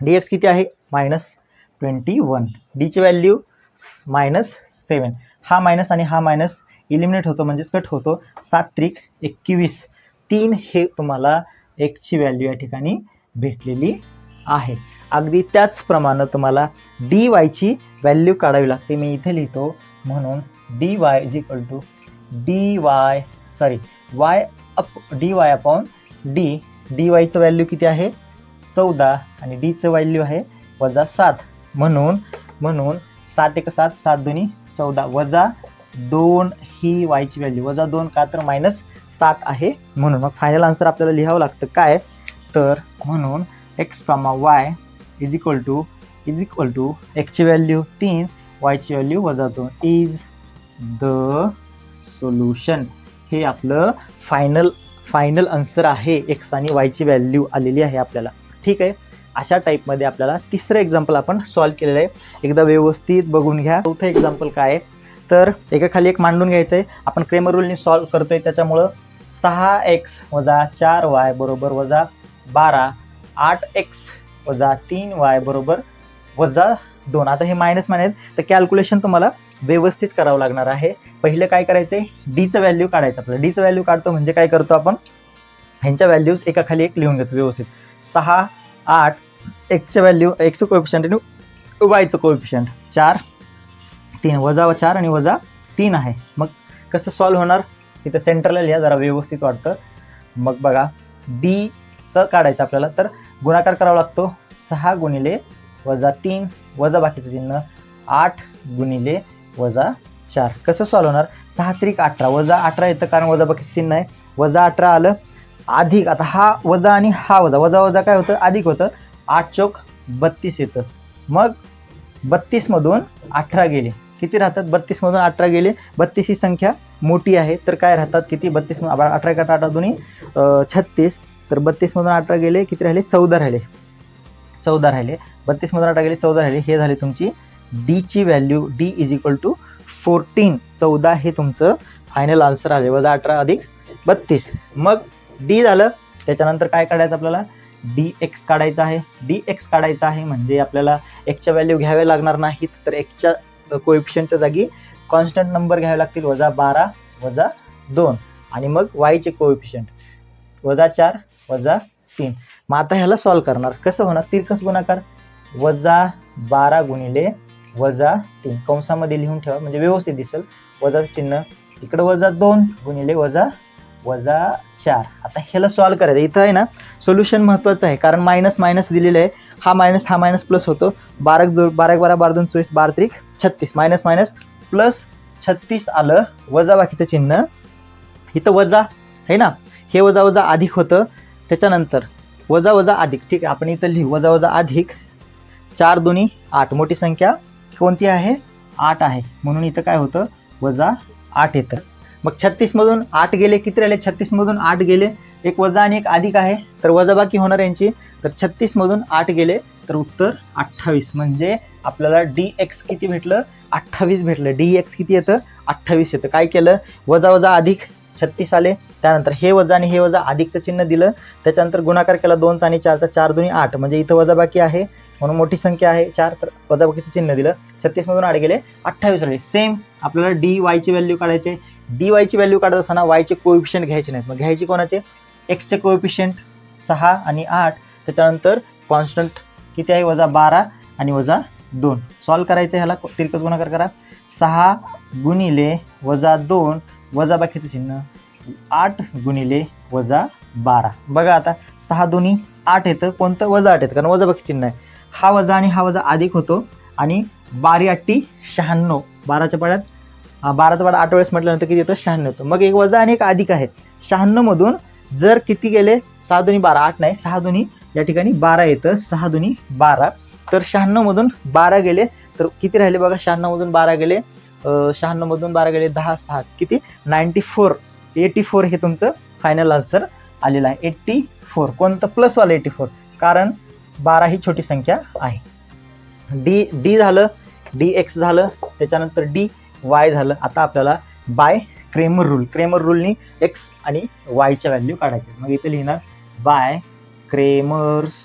डी एक्स किती आहे -21. डीची व्हॅल्यू -7. हा मायनस आणि हा मायनस इलिमिनेट होतो म्हणजेच कट होतो. 7 त्रिक 21. 3 हे तुम्हाला एक्सची व्हॅल्यू या ठिकाणी भेटलेली आहे. अगदी त्याचप्रमाणे तुम्हाला डी वायची व्हॅल्यू काढावी लागते. मी इथे लिहितो, म्हणून D Y is equal to Y upon D. D वायचं व्हॅल्यू किती आहे 14 आणि डीचं व्हॅल्यू आहे -7. म्हणून 7 × 7 7 2 14 -2 ही वायची व्हॅल्यू. -2 का तर -7 आहे म्हणून. मग फायनल आन्सर आपल्याला लिहावं लागतं काय तर, म्हणून X comma Y is equal to एक्सची व्हॅल्यू 3 वायची व्हॅल्यू -2 इज द सोल्युशन. हे आपलं फायनल आन्सर आहे. एक्स आणि वायची व्हॅल्यू आलेली आहे आपल्याला. ठीक आहे, अशा टाईपमध्ये आपल्याला तिसरं एक्झाम्पल आपण सॉल्व केलेलं आहे. एकदा व्यवस्थित बघून घ्या. चौथं एक्झाम्पल काय आहे तर, एकाखाली एक मांडून घ्यायचं आहे. आपण क्रेमर रूलनी सॉल्व करतोय त्याच्यामुळं 6x - 4y बरोबर -12, 8x - 3y बरोबर -2. आता हे मायनस तर कॅल्क्युलेशन तुम्हाला व्यवस्थित करावं लागणार आहे. पहिलं काय करायचं आहे, डीचं व्हॅल्यू काढायचं. आपलं डीचं व्हॅल्यू काढतो म्हणजे काय करतो आपण, ह्यांच्या व्हॅल्यूज एकाखाली एक लिहून घेतो व्यवस्थित. 6, 8 एक्सचं व्हॅल्यू, एक्सचं कोएफिशियंट आणि वायचं कोएफिशियंट 4, 3 -4 आणि -3 आहे. मग कसं सॉल्व होणार, तिथं सेंटरला लिहा जरा व्यवस्थित वाटतं. मग बघा डीचं काढायचं आपल्याला, तर गुणाकार करावा लागतो. 6 गुणिले -3 वजा बाकीचं चिन्ह 8 गुणिले -4. कसं सॉल्व होणार, 6 त्रिक 18 -18 येतं कारण वजा बाकीचं चिन्ह आहे. -18 आलं अधिक, आता हा वजा आणि हा वजा काय होतं अधिक होतं. 8 चौक 32 येतं. मग 32 मधून 18 गेले, किती राहतात, 32 मधून 18 गेले. 32 ही संख्या मोठी आहे तर काय राहतात किती, 32 18 का 8 दोन्ही 36. तर 32 मधून 18 गेले, किती राहिले 14 राहिले. 32 मधून 18 गेले 14 राहिले. हे झाले तुमची डीची value. D is equal to 14. 14 हे तुमचं फायनल आन्सर आले. -18 अधिक 32. मग डी झालं. त्याच्यानंतर काय काढायचं आपल्याला, डी एक्स काढायचं आहे. डी एक्स काढायचं आहे म्हणजे आपल्याला एक्सच्या व्हॅल्यू घ्याव्या लागणार नाहीत, तर एक्सच्या कोएफिशियंटच्या जागी कॉन्स्टंट नंबर घ्यावे लागतील. -12 -2 आणि मग वायचे कोएफिशियंट -4 -3. मग आता ह्याला सॉल्व करणार कसं होणार, तिरकस गुणाकार. -12 गुणिले -3 कंसामध्ये लिहून ठेवा म्हणजे व्यवस्थित दिसेल. वजाचं चिन्ह इकडं -2 गुणिले -4. आता ह्याला सॉल्व करायचं. इथं आहे ना सोल्युशन महत्त्वाचं आहे कारण मायनस दिलेलं आहे. हा मायनस प्लस होतो. 12 12 12 12 2 24 12 त्रिक 36. मायनस प्लस 36 आलं. वजा बाकीचं चिन्ह इथं वजा आहे ना, हे वजा अधिक होतं. त्याच्यानंतर वजा अधिक. ठीक आहे, आपण इथं लिहू वजा अधिक. 4 2 8. मोठी संख्या कोणती आहे 8 आहे म्हणून इथं काय होतं -8 येतं. मग 36 मधून 8 गेले, किती राहिले, 36 मधून 8 गेले. एक वजा आणि एक अधिक आहे तर वजाबाकी होणार यांची. तर 36 मधून 8 गेले तर उत्तर 28. म्हणजे आपल्याला डी एक्स किती भेटलं 28 भेटलं. डी एक्स किती येतं 28 येतं. काय केलं, वजा अधिक 36 आले. त्यानंतर हे वजा आणि हे वजा अधिकचं चिन्ह दिलं. त्याच्यानंतर गुणाकार केला 2चा आणि 4चा. 4 2 8 म्हणजे इथं वजाबाकी आहे म्हणून मोठी संख्या आहे 4 तर वजाबाकीचं चिन्ह दिलं. 36 मधून 8 गेले 28 आले. सेम आपल्याला डी वायची व्हॅल्यू काढायची. डी वायची व्हॅल्यू काढत असताना वायचे कोएफिशियंट घ्यायचे नाहीत. मग घ्यायचे कोणाचे, एक्सचे कोएफिशियंट 6 आणि 8. त्याच्यानंतर कॉन्स्टंट किती आहे -12 आणि -2. सॉल्व करायचं ह्याला, तिरकस गुणाकार करा. 6 गुणिले -2 वजा बाकीचं चिन्ह 8 गुणिले -12. बघा आता 6 2 8 येतं, कोणतं -8 येतं कारण वजा बाकी चिन्ह आहे. हा वजा आणि हा वजा अधिक होतो आणि 12 8 96. 12च्या पाड्यात 12चं पाड्यात 8 वेळेस म्हटल्यानंतर किती येतं 96 येतं. मग एक वजा आणि एक अधिक आहे. 96 मधून जर किती गेले 6 2 12 8 नाही 6 2 या ठिकाणी 12 येतं. 6 2 12. तर 96 मधून 12 गेले तर किती राहिले बघा, 96 मधून 12 गेले 10 6 किती 84 हे तुमचं फायनल आन्सर आलेला आहे 84. कोणतं प्लसवालं 84? कारण 12 ही छोटी संख्या आहे. डी झालं, dx झालं, त्याच्यानंतर dy झालं. आता आपल्याला बाय क्रेमर रूलनी x आणि yच्या व्हॅल्यू काढायच्या. मग इथे लिहिणार बाय क्रेमर्स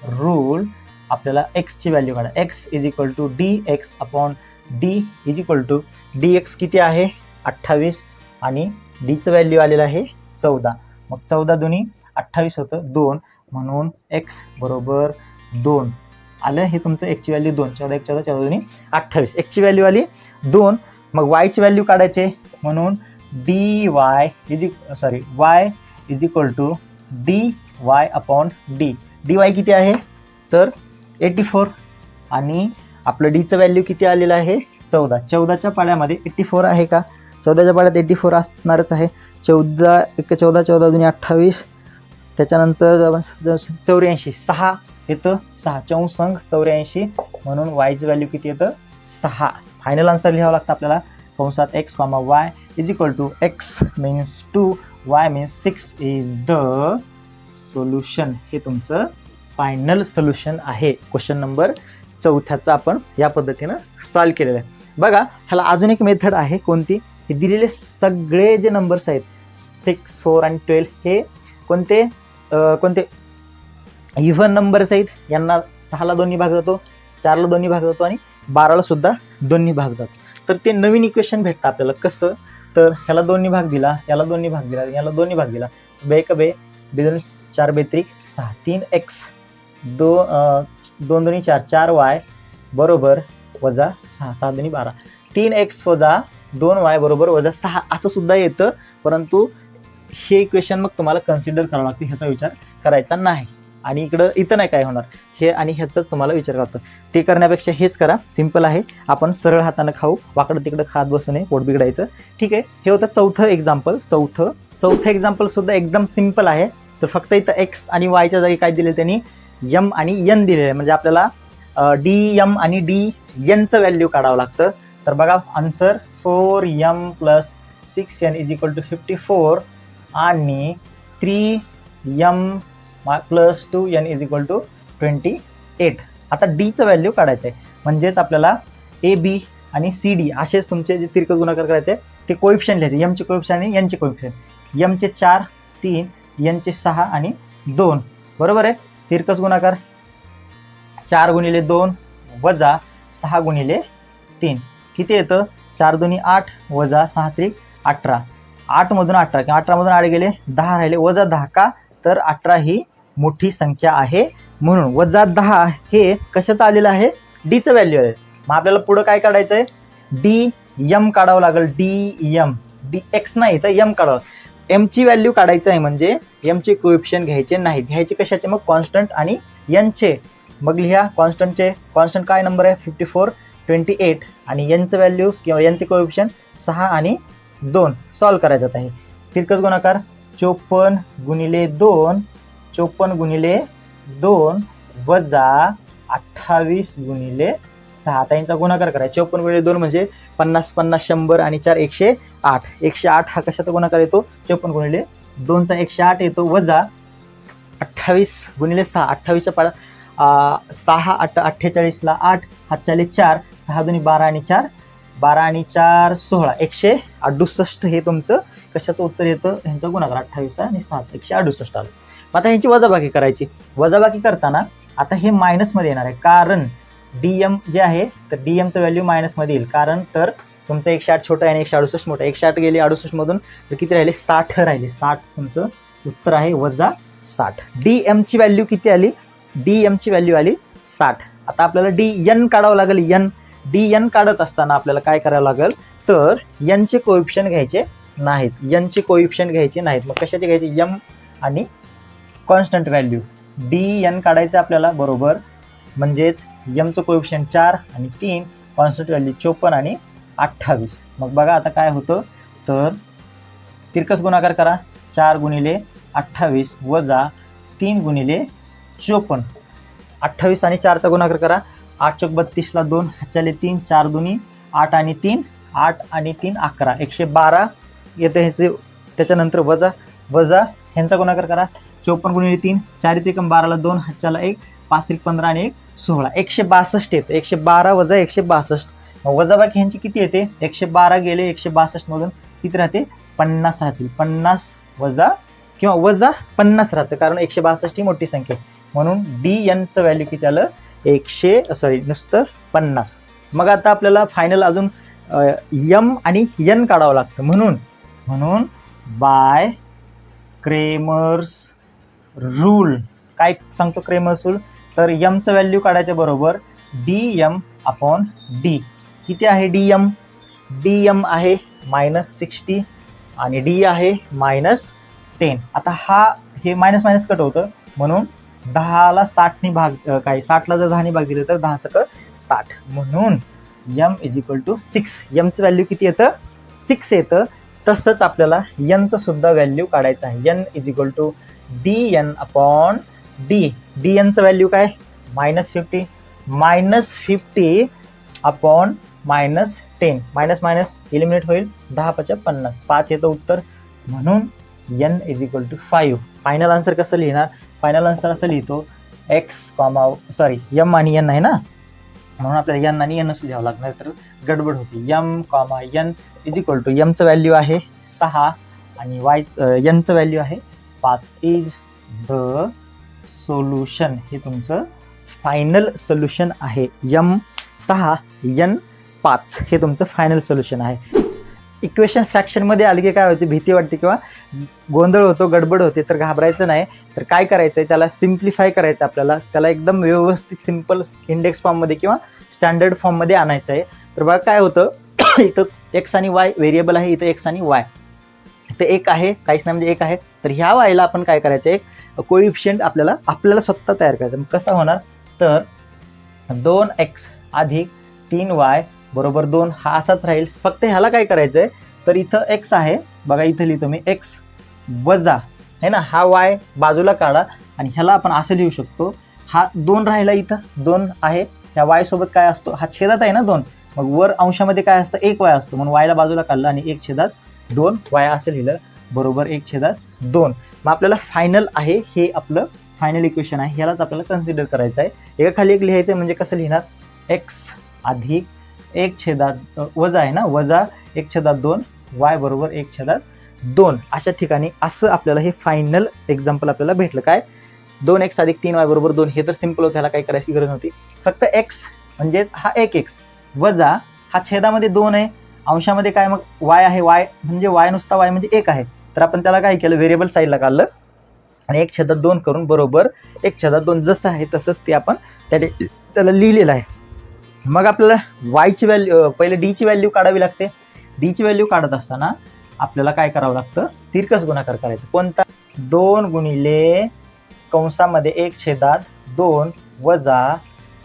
रूल आपल्याला x ची व्हॅल्यू काढा. x is equal to dx upon d is equal to dx किती आहे 28 आणि डीचं व्हॅल्यू आलेलं आहे 14. मग 14 दुनी 28 होतं 2, म्हणून x बरोबर 2 आलं. हे तुमचं x ची व्हॅल्यू 2. 14 1 14 14 दुनी 28. x ची व्हॅल्यू आली 2. मग y ची व्हॅल्यू काढायचे, म्हणून y is equal to dy upon d. dy किती आहे तर 84 आणि आपलं डीचं व्हॅल्यू किती आलेलं आहे 14. 14च्या पाड्यामध्ये 84 आहे का? 14च्या पाड्यात 84 असणारच आहे. 14 1 14 14 दुनी 28. त्याच्यानंतर 84 6 येतं 6 64 84, म्हणून yचं व्हॅल्यू किती येतं 6. फायनल आन्सर लिहावं लागतं आपल्याला कंसात x, y is equal to x means 2, y means 6 is the solution. हे तुमचं फायनल सोल्युशन आहे. क्वेश्चन नंबर 4 आपण या पद्धतीनं सॉल्व केलेलं आहे. बघा ह्याला अजून एक मेथड आहे. कोणती? हे दिलेले सगळे जे नंबर्स आहेत 6 4 आणि 12 हे कोणते इव्हन नंबर्स आहेत. यांना 6ला 2 भाग जातो, 4ला 2 भाग जातो आणि 12ला सुद्धा 2 भाग जातो. तर ते नवीन इक्वेशन भेटतं आपल्याला. कसं? तर ह्याला 2 भाग दिला, याला 2 भाग दिला, याला 2 भाग दिला. बेक बे 4 बेत्रिक 6 3x 2 2 4 4y बरोबर वजा 6 6 2 12 3x वजा 2y बरोबर वजा 6 असं सुद्धा येतं. परंतु हे इक्वेशन मग तुम्हाला कन्सिडर करावं लागतं, ह्याचा विचार करायचा नाही. आणि इथं नाही काय होणार हे, आणि ह्याचाच तुम्हाला विचार करतो. ते करण्यापेक्षा हेच करा, सिम्पल आहे. आपण सरळ हातानं खाऊ, वाकडं तिकडं खात बसू नये, पोट बिघडायचं. ठीक आहे. हे होतं चौथं एक्झाम्पल. चौथं एक्झाम्पल सुद्धा एकदम सिम्पल आहे. तर फक्त इथं x आणि yच्या जागी काय दिले त्यांनी m आणि n दिलेलं आहे. म्हणजे आपल्याला dm आणि dnचं व्हॅल्यू काढावं लागतं. तर बघा answer 4m plus 6n is equal to 54 आणि 3m plus 2n is equal to 28. आता डीचं व्हॅल्यू काढायचं आहे. म्हणजेच आपल्याला ए बी आणि सी डी असेच तुमचे जे तिरकस गुणाकार करायचे ते कोएफिशियंट लिहायचे. एमचे कोएफिशियंट आणि एनचे कोएफिशियंट. एमचे 4 3, एनचे 6 आणि 2. बरोबर आहे. तिरकस गुणाकार 4 गुणिले 2 वजा 6 गुणिले 3 किती येतं 4 2 8 वजा 6 3 18. 8 मधून 18 किंवा 18 मधून 8 गेले 10 राहिले वजा 10. का? तर 18 ही मोठी संख्या आहे म्हणून वजा 10 हे कशाचं आलेलं आहे डीचं व्हॅल्यू आहे. मग आपल्याला पुढं काय काढायचं आहे डी एम काढावं लागेल. डी एम डी एक्स नाही तर एम काढावं. एमची व्हॅल्यू काढायचं आहे म्हणजे एमचे कोएफिशियंट घ्यायचे नाहीत. घ्यायचे कशाचे मग कॉन्स्टंट आणि एनचे. मग लिहा कॉन्स्टंट काय नंबर आहे 54 28 आणि एनचं व्हॅल्यू किंवा एनचे कोएफिशियंट 6 आणि 2 सॉल्व करायचं आहे. तिरकस गुणाकार 54 गुणिले 2 54 गुणिले 2 वजा 28 गुणिले 6. आता यांचा गुणाकार करायचा. 54 गुणिले 2 म्हणजे 50 50 100 आणि 4 108. 108 हा कशाचा गुणाकार येतो 54 गुणिले 2चा 108 येतो वजा 28 गुणिले 6. 28च्या पाड्यात 6 8 48ला 8 हातच्याले 4 6 2 12 आणि 4 12 आणि 4 16 168 हे तुमचं कशाचं उत्तर येतं ह्यांचा गुणाकार 28 आणि 7 168 आलं. आता ह्यांची वजाबाकी करायची. वजाबाकी करताना आता हे मायनसमध्ये येणार आहे कारण डीएम जे आहे तर डीएमचं व्हॅल्यू मायनसमध्ये येईल. कारण तर तुमचं 108 छोटं आहे आणि 168 मोठं. 108 गेले 68 मधून तर किती राहिले 60 राहिले. 60 तुमचं उत्तर आहे वजा 60. डीएमची व्हॅल्यू किती आली डीएमची व्हॅल्यू आली 60. आता आपल्याला डी एन काढावं लागेल. डी एन काढत असताना आपल्याला काय करावं लागेल तर एनचे कोएफिशियंट घ्यायचे नाहीत. एनचे कोएफिशियंट घ्यायचे नाहीत. मग कशाचे घ्यायचे एम आणि कॉन्स्टंट व्हॅल्यू डी एन काढायचं आपल्याला बरोबर. म्हणजेच एमचं कोएफिशियंट 4 आणि 3 कॉन्स्टंट व्हॅल्यू 54 आणि 28. मग बघा आता काय होतं तर तिरकस गुणाकार करा 4 गुणिले 28 वजा 3 गुणिले 54. 28 आणि 4चा गुणाकार करा 8 चौक 32ला 2 हातच्याले 3 4 2 8 आणि 3 8 आणि 3 11 112 येतं ह्याचे. त्याच्यानंतर वजा ह्यांचा गुणाकार करा. 54 गुणिले 3, 4 त्रिकम 12ला 2, हातच्याला 1, 5 त्रिक 15 आणि 1 16. 162 येतं. 112 वजा 162. मग वजाबाकी ह्यांची किती येते? 112 गेले 162 मधून किती राहते? 50 राहतील. 50 वजा किंवा वजा 50 राहतं, कारण 162 ही मोठी संख्या आहे. म्हणून DNचं व्हॅल्यू किती आलं? नुसतं 50. मग आता आपल्याला फायनल अजून M आणि N काढावं लागतं. म्हणून बाय क्रेमर्स रूल काय सांगतो क्रेमर्स रूल? तर Mचं व्हॅल्यू काढायच्या बरोबर DM अपॉन D. किती आहे DM? DM आहे -60 आणि D आहे -10. आता हे मायनस मायनस कट होतं, म्हणून 10ला 60 भाग 60ला जर 10 भाग दिलं तर 10 सकट 60. म्हणून M = 6. Mचं व्हॅल्यू किती येतं? 6 येतं. तसंच आपल्याला Nचं सुद्धा व्हॅल्यू काढायचं आहे. N = DN upon D. DNचं व्हॅल्यू काय? -50. -50 अपॉन -10. मायनस मायनस इलिमिनेट होईल. 10 × 5 = 50. 5 येतं उत्तर. म्हणून N = 5. फायनल आन्सर कसं लिहिणार? फायनल आन्सर असं लिहितो M आणि N आहे ना, म्हणून आपल्याला N आणि Nच लिहावं लागणार, तर गडबड होती. M, N = Mचं व्हॅल्यू आहे 6 आणि Nचं व्हॅल्यू आहे 5. Is the solution. हे तुमचं फायनल सोल्युशन आहे. M 6 N 5 हे तुमचं फायनल सोल्युशन आहे. इक्वेशन फ्रॅक्शनमध्ये आली की काय होते? भीती वाटते किंवा गोंधळ होतो, गडबड होते. तर घाबरायचं नाही. तर काय करायचं आहे? त्याला सिम्प्लिफाय करायचं आपल्याला. त्याला एकदम व्यवस्थित सिम्पल इंडेक्स फॉर्ममध्ये किंवा स्टँडर्ड फॉर्ममध्ये आणायचं आहे. तर बघा काय होतं, इथं एक्स आणि वाय व्हेरिएबल आहे. इथं एक्स आणि वाय, इथं एक आहे, काहीच नाही म्हणजे एक आहे. तर ह्या वायला आपण काय करायचं? एक कोइफिशियंट आपल्याला स्वतः तयार करायचं. मग कसा होणार? तर 2x अधिक 3y बरोबर 2 हा असाच राहील. फक्त ह्याला काय करायचं आहे? तर इथं x आहे बघा, इथं लिहितो मी x वजा आहे ना, हा y बाजूला काढा आणि ह्याला आपण असं लिहू शकतो. हा 2 राहिला, इथं 2 आहे. ह्या y सोबत काय असतो? हा छेदात आहे ना 2, मग वर अंशामध्ये काय असतं? 1y असतो. म्हणून y ला बाजूला काढलं आणि 1/2 y असं लिहिलं बरोबर 1/2. मग आपल्याला फायनल आहे, हे आपलं फायनल इक्वेशन आहे. ह्यालाच आपल्याला कन्सिडर करायचं आहे. एका खाली एक लिहायचं आहे. म्हणजे कसं लिहिणार? x अधिक 1/ वजा आहे ना, वजा 1/2 y बरोबर 1/2. अशा ठिकाणी असं आपल्याला हे फायनल एक्झाम्पल आपल्याला भेटलं. काय? 2x अधिक 3y बरोबर 2. हे तर सिम्पल होतं, ह्याला काही करायची गरज नव्हती. फक्त x म्हणजे हा 1x वजा हा छेदामध्ये 2 आहे, अंशामध्ये काय? मग y आहे. y म्हणजे y नुसता y म्हणजे 1 आहे. तर आपण त्याला काय केलं? व्हेरिएबल साईडला काढलं आणि 1/2 करून बरोबर 1/2 जसं आहे तसंच ते आपण त्याला लिहिलेलं आहे. मग आपल्याला वायची व्हॅल्यू पहिले डीची व्हॅल्यू काढावी लागते. डीची व्हॅल्यू काढत असताना आपल्याला काय करावं लागतं? तिरकस गुणाकार करायचा. कोणता? 2 गुणिले कंसामध्ये 1/2 वजा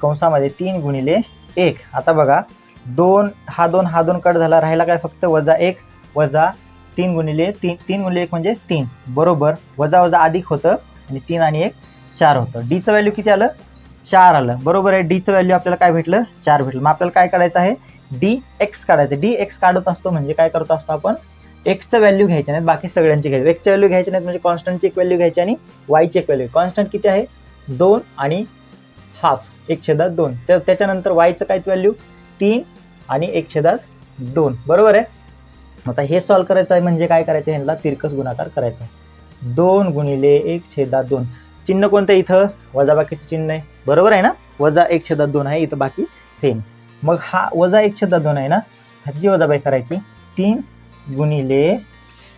कंसामध्ये 3 गुणिले 1. आता बघा 2 हा 2 कट झाला, राहिला काय? फक्त वजा 1 वजा 3 गुणिले 1 म्हणजे 3 बरोबर वजा वजा अधिक होतं आणि 3 आणि 1 4 होतं. डीचं व्हॅल्यू किती आलं? 4 आलं बरोबर आहे. डीचं व्हॅल्यू आपल्याला काय भेटलं? 4 भेटलं. मग आपल्याला काय काढायचं आहे? dx काढायचं. dx काढत असतो म्हणजे काय करत असतो आपण? एक्सचं व्हॅल्यू घ्यायचे नाहीत, बाकी सगळ्यांची घ्यायची. एक्सचं व्हॅल्यू घ्यायचे नाहीत म्हणजे कॉन्स्टंटची एक व्हॅल्यू घ्यायची आणि वायची एक व्हॅल्यू. कॉन्स्टंट किती आहे? 2 आणि हाफ 1/2. त्याच्यानंतर वायचं काय व्हॅल्यू? 3 आणि 1/2 बरोबर आहे. आता हे सॉल्व करायचं आहे म्हणजे काय करायचं? ह्यांना तिरकस गुणाकार करायचा आहे. 2 गुणिले 1/2. चिन्ह कोणतं? इथं वजाबाकीचं चिन्ह आहे बरोबर आहे ना, वजा 1/2 आहे इथं, बाकी सेम. मग हा वजा 1/2 आहे ना, ह्याची वजाबाकी करायची. 3 गुणिले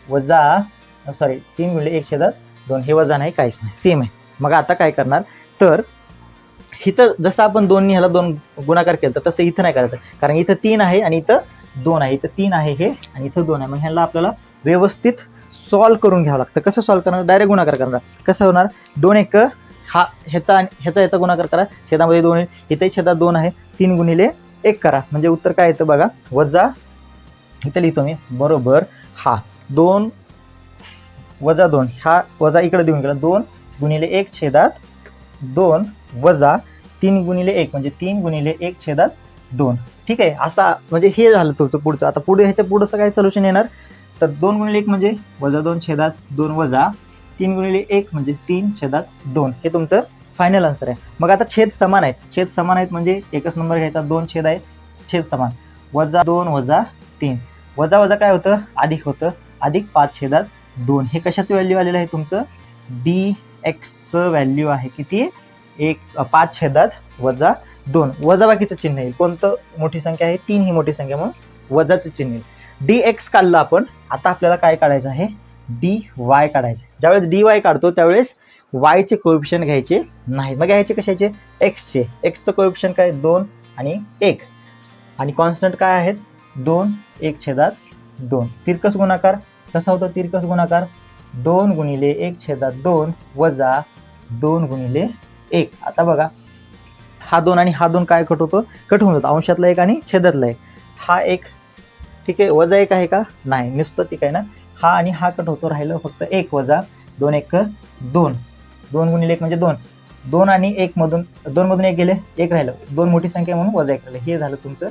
1/2 हे वजा नाही, काहीच नाही, सेम आहे. मग आता काय करणार? तर इथं जसं आपण 2 ह्याला 2 गुणाकार केला तर तसं इथं नाही करायचं, कारण इथं 3 आहे आणि इथं 2 आहे. इथं 3 आहे हे आणि इथं 2 आहे. मग ह्याला आपल्याला व्यवस्थित सॉल्व करून घ्यावं लागतं. कसं सॉल्व करणार? डायरेक्ट गुणाकार करणार. कसं होणार? 2 1 हा ह्याचा गुणाकार करा, छेदामध्ये 2 इथेही छेदात 2 आहे. 3 गुणिले 1 करा म्हणजे उत्तर काय येतं बघा? वजा, इथं लिहितो मी बरोबर, हा 2 वजा 2, हा वजा इकडे देऊन गेला. 2 गुणिले 1/2 वजा 3 गुणिले 1 म्हणजे 3 गुणिले 1/2. ठीक आहे. असा म्हणजे हे झालं तुमचं पुढचं. आता पुढे ह्याच्या पुढचं काय सोल्युशन येणार? तर 2 गुणिले 1 म्हणजे वजा 2/2 वजा 3 गुणिले 1 म्हणजे 3/2 हे तुमचं फायनल आन्सर आहे. मग आता छेद समान आहेत, छेद समान आहेत म्हणजे एकच नंबर घ्यायचा, 2 छेद आहे, छेद समान, -2 - 3, वजा काय होतं, अधिक होतं, अधिक 5/2. हे कशाचं व्हॅल्यू आलेलं आहे तुमचं, dxचं व्हॅल्यू आहे किती, 5/2. वजा बाकीचं चिन्ह येईल, कोणतं मोठी संख्या आहे, 3 ही मोठी संख्या म्हणून वजाचं चिन्ह येईल. dx काढलं आपण, आता आपल्याला काय काढायचं आहे, dy काढायचं. ज्यावेळेस dy काढतो त्यावेळेस y चे कोएफिशियंट घ्यायचे नाही. मग घ्यायचे कशाचे, x चं कोएफिशियंट काय, 2 आणि 1, आणि कॉन्स्टंट काय आहेत, 2, 1/2. तिरकस गुणाकार कसा होतो, तिरकस गुणाकार 2 गुणिले 1/2 वजा 2 गुणिले 1. आता बघा हा 2 आणि हा 2 काय कट होतो, कट होऊन जातो, अंशातला 1 आणि छेदातला 1. हा 1 ठीक आहे, वजा 1 आहे का, नाही, नुसतंच 1 आहे ना. हा आणि हा कट होतो, राहिलं फक्त 1 वजा 2 1 2. 2 गुणिले 1 म्हणजे 2, 2 आणि 1 मधून 2 मधून 1 गेले, 1 राहिलं, 2 मोठी संख्या म्हणून वजा 1 राहिलं. हे झालं तुमचं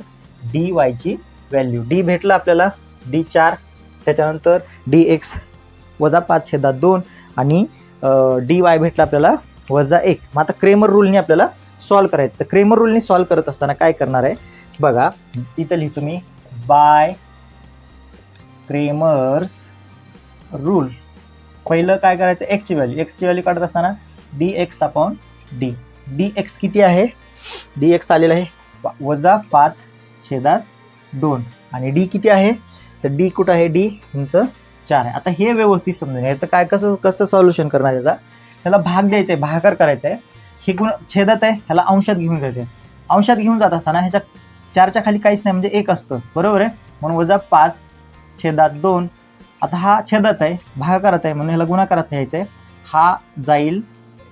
dy ची व्हॅल्यू. डी भेटलं आपल्याला, डी 4, त्याच्यानंतर dx वजा 5/2 आणि dy भेटला आपल्याला वजा 1. मग आता क्रेमर रूलने आपल्याला सॉल्व करायचं. तर क्रेमर रूलने सॉल्व करत असताना काय करणार आहे बघा, इथं लिहितो मी, बाय क्रेमर्स रूल. पहिलं काय करायचं, एक्सची व्हॅल्यू काढत असताना dx/d. dx किती आहे, dx आलेलं आहे वजा 5/2 आणि d किती आहे, तर d कुठं आहे, d तुमचं 4 आहे. आता हे व्यवस्थित समजून याचं काय कसं सॉल्युशन करणार, याचा त्याला भाग द्यायचा आहे, भागाकार करायचा आहे. हे गुण छेदात आहे, ह्याला अंशात घेऊन जायचं आहे. अंशात घेऊन जात असताना ह्याच्या 4च्या खाली काहीच नाही म्हणजे 1 असतं, बरोबर आहे, म्हणून वजा 5/2. आता हा छेदात आहे, भागाकारात आहे, म्हणून ह्याला गुणाकारात घ्यायचं आहे. हा जाईल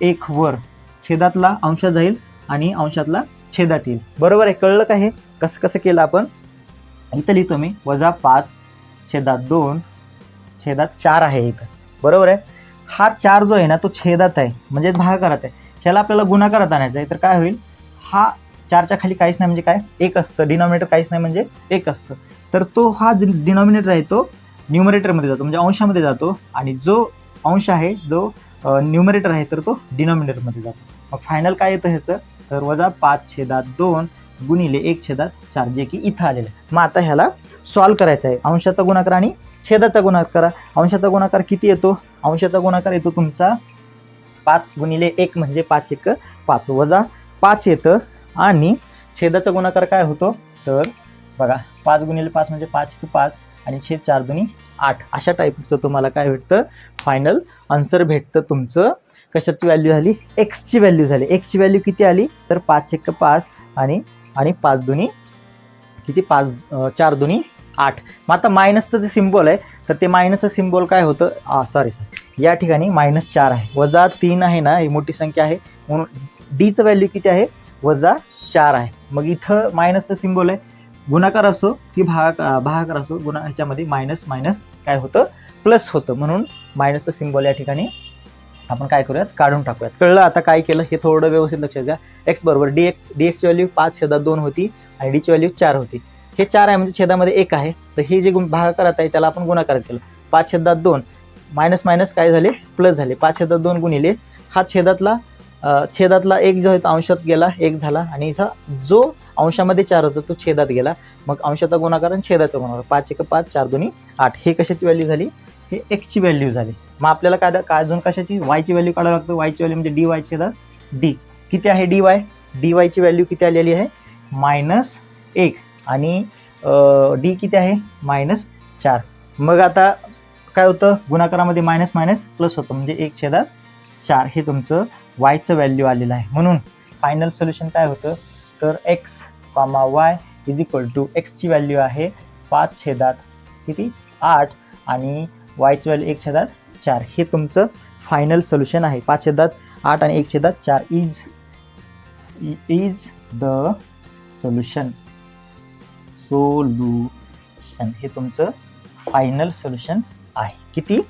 1 वर, छेदातला अंशात जाईल आणि अंशातला छेदात येईल, बरोबर आहे. कळलं का हे कसं केलं आपण. इथं लिहितो मी वजा 5/2 छेदात 4 आहे इथं, बरोबर आहे. हा 4 जो आहे ना तो छेदात आहे म्हणजे भागाकारात आहे, ह्याला आपल्याला गुणाकारात आणायचं आहे. तर काय होईल, हा 4च्या खाली काहीच नाही म्हणजे काय, 1 असतं, डिनॉमिनेटर काहीच नाही म्हणजे 1 असतं. तर तो हा डिनॉमिनेटर आहे तो न्यूमरेटरमध्ये जातो म्हणजे अंशामध्ये जातो, आणि जो अंश आहे जो न्यूमरेटर आहे तर तो डिनॉमिनेटरमध्ये जातो. मग फायनल काय येतं ह्याचं, तर वजा 5/2 गुणिले 1/4 जे की इथं आलेलं आहे. मग आता ह्याला सॉल्व करायचं आहे, अंशाचा गुणाकार आणि छेदाचा गुणाकार. अंशाचा गुणाकार किती येतो, अंशाचा गुणाकार येतो तुमचा 5 गुणिले 1 म्हणजे 5 1 5 वजा 5 येतं, आणि छेदाचा गुणाकार काय होतो, तर बघा 5 गुणिले 5 म्हणजे 5 1 5 आणि छेद 4 2 8. अशा टाईपचं तुम्हाला काय भेटतं, फायनल आन्सर भेटतं तुमचं. कशाची व्हॅल्यू झाली, एक्सची व्हॅल्यू झाली. एक्सची व्हॅल्यू किती आली, तर 5 1 5 आणि 5 2 किती, 5 4 2 8. मग आता मायनसचं जे सिम्बॉल आहे तर ते मायनसचं सिम्बॉल काय होतं, सॉरी या ठिकाणी -4 आहे, वजा 3 आहे ना, ही मोठी संख्या आहे म्हणून डीचं व्हॅल्यू किती आहे, वजा 4 आहे. मग इथं मायनसचं सिम्बॉल आहे, गुणाकार असो की भागाकार असो, ह्याच्यामध्ये मायनस काय होतं, प्लस होतं, म्हणून मायनसचं सिम्बॉल या ठिकाणी आपण काय करूयात, काढून टाकूयात. कळलं आता काय केलं हे थोडं व्यवस्थित लक्षात घ्या. एक्स बरोबर dxची व्हॅल्यू 5/2 होती आणि डीची व्हॅल्यू 4 होती. हे 4 आहे म्हणजे छेदामध्ये 1 आहे, तर हे जे भागाकारात आहे त्याला आपण गुणाकार केलं. 5/2 मायनस काय झाले, प्लस झाले. 5/2 गुणिले हा छेदातला 1 जो आहे तो अंशात गेला, 1 झाला, आणि इथं जो अंशामध्ये 4 होता तो छेदात गेला. मग अंशाचा गुणाकार आणि छेदाचा गुणाकार 5 1 5 4 2 8. हे कशाची व्हॅल्यू झाली, हे एक्सची व्हॅल्यू झाली. मग आपल्याला काय अजून कशाची, वायची व्हॅल्यू काढावं लागतं. वायची व्हॅल्यू म्हणजे dy छेदात d. किती आहे dy ची व्हॅल्यू किती आलेली आहे, -1 आणि d किती आहे, -4. मग आता काय होतं, गुणाकारामध्ये मायनस प्लस होतं म्हणजे 1/4. हे तुमचं वायचं व्हॅल्यू आलेलं आहे. म्हणून फायनल सोल्युशन काय होतं, तर x, y is equal to एक्सची व्हॅल्यू आहे 5/8 आणि वायची व्हॅल्यू 1/4. हे तुमचं फायनल सोल्युशन आहे. 5/8 आणि 1/4 इज द सोल्युशन. हे तुमचं फायनल सोल्युशन आहे. किती,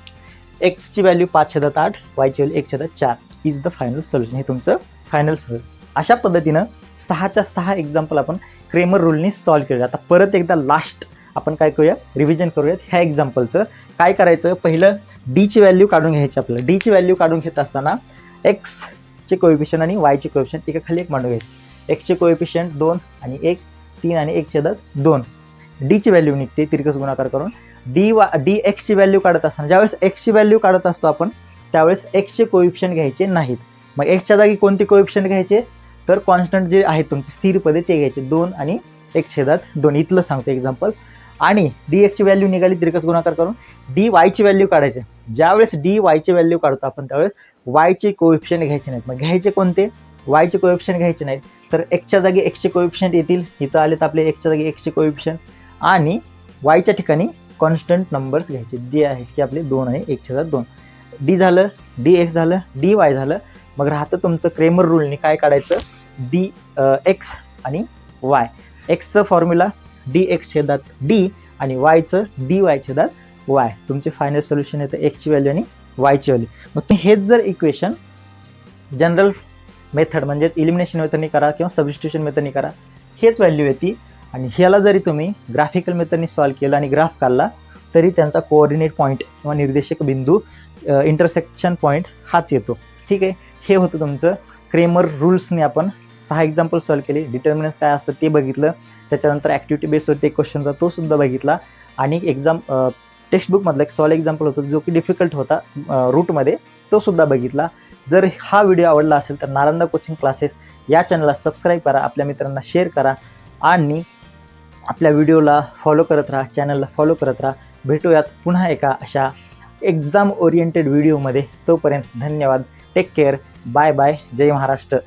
एक्सची व्हॅल्यू 5/8, वायची value 1/4 is the final solution. हे तुमचं फायनल सोल्युशन. अशा पद्धतीनं 6च्या 6 एक्झाम्पल आपण क्रेमर रूलनी सॉल्व्ह केले. आता परत एकदा लास्ट आपण काय करूया, रिव्हिजन करूयात ह्या एक्झाम्पलचं. काय करायचं, पहिलं डीची व्हॅल्यू काढून घ्यायची. आपल्याला डीची व्हॅल्यू काढून घेत असताना एक्सचे कोएफिशियंट आणि वायचे कोएफिशियंट एका खाली एक मांडून घ्यायचे. एक्सचे कोएफिशियंट 2 आणि 1, 3 आणि 1/2. डीची व्हॅल्यू निघते तिरकस गुणाकार करून. डी एक्सची व्हॅल्यू काढत असताना, ज्यावेळेस एक्सची व्हॅल्यू काढत असतो आपण त्यावेळेस एक्सचे कोएफिशियंट घ्यायचे नाहीत. मग एक्सच्या जागी कोणते कोएफिशियंट घ्यायचे, तर कॉन्स्टंट जे आहेत तुमचे स्थिर पदे ते घ्यायचे, 2 आणि 1/2. इथलं सांगतो एक्झाम्पल. आणि डी एक्सची व्हॅल्यू निघाली तिरकस गुणाकार करून. डी वायची व्हॅल्यू काढायचे. ज्यावेळेस डी वायची व्हॅल्यू काढतो आपण त्यावेळेस वायचे कोएफिशियंट घ्यायचे नाहीत. मग घ्यायचे कोणते, वायचे कोएफिशियंट घ्यायचे नाहीत, तर एक्सच्या जागी एक्सचे कोएफिशियंट येतील. इथं आलेत आपले एक्सच्या जागी एक्सचे कोएफिशियंट आणि वायच्या ठिकाणी कॉन्स्टंट नंबर्स घ्यायचे जे आहेत की आपले 2 आणि 1/2. डी झालं, डी एक्स झालं, डी वाय झालं. मग राहतं तुमचं क्रेमर रूलने काय काढायचं, डी एक्स आणि वाय. एक्सचं फॉर्म्युला डी एक्स/डी आणि वायचं डी वाय/वाय. तुमचे फायनल सोल्युशन येतं एक्सची व्हॅल्यू आणि वायची व्हॅल्यू. मग हेच जर इक्वेशन जनरल मेथड म्हणजेच इलिमिनेशन मेथडनी करा किंवा सबस्टिट्यूशन मेथडनी करा, हेच व्हॅल्यू येते. आणि ह्याला जरी तुम्ही ग्राफिकल मेथडनी सॉल्व्ह केलं आणि ग्राफ काढला तरी त्यांचा कोऑर्डिनेट पॉईंट किंवा निर्देशक बिंदू इंटरसेक्शन पॉईंट हाच येतो. ठीक आहे, हे होतं तुमचं क्रेमर रूल्सने आपण 6 एक्झाम्पल सॉल्व्ह केले. डिटर्मिनन्स काय असतं ते बघितलं, त्याच्यानंतर ॲक्टिव्हिटी बेसवरती एक क्वेश्चनचा तो सुद्धा बघितला आणि टेक्स्टबुकमधला एक सॉल्व एक्झाम्पल होता जो की डिफिकल्ट होता रूटमध्ये, तो सुद्धा बघितला. जर हा व्हिडिओ आवडला असेल तर नालंदा कोचिंग क्लासेस या चॅनलला सबस्क्राईब करा, आपल्या मित्रांना शेअर करा आणि आपल्या व्हिडिओला फॉलो करत राहा, चॅनलला फॉलो करत राहा. भेटूयात पुन्हा एका अशा एक्झाम ओरिएंटेड व्हिडिओमध्ये. तोपर्यंत धन्यवाद. Take care. Bye bye. जय महाराष्ट्र.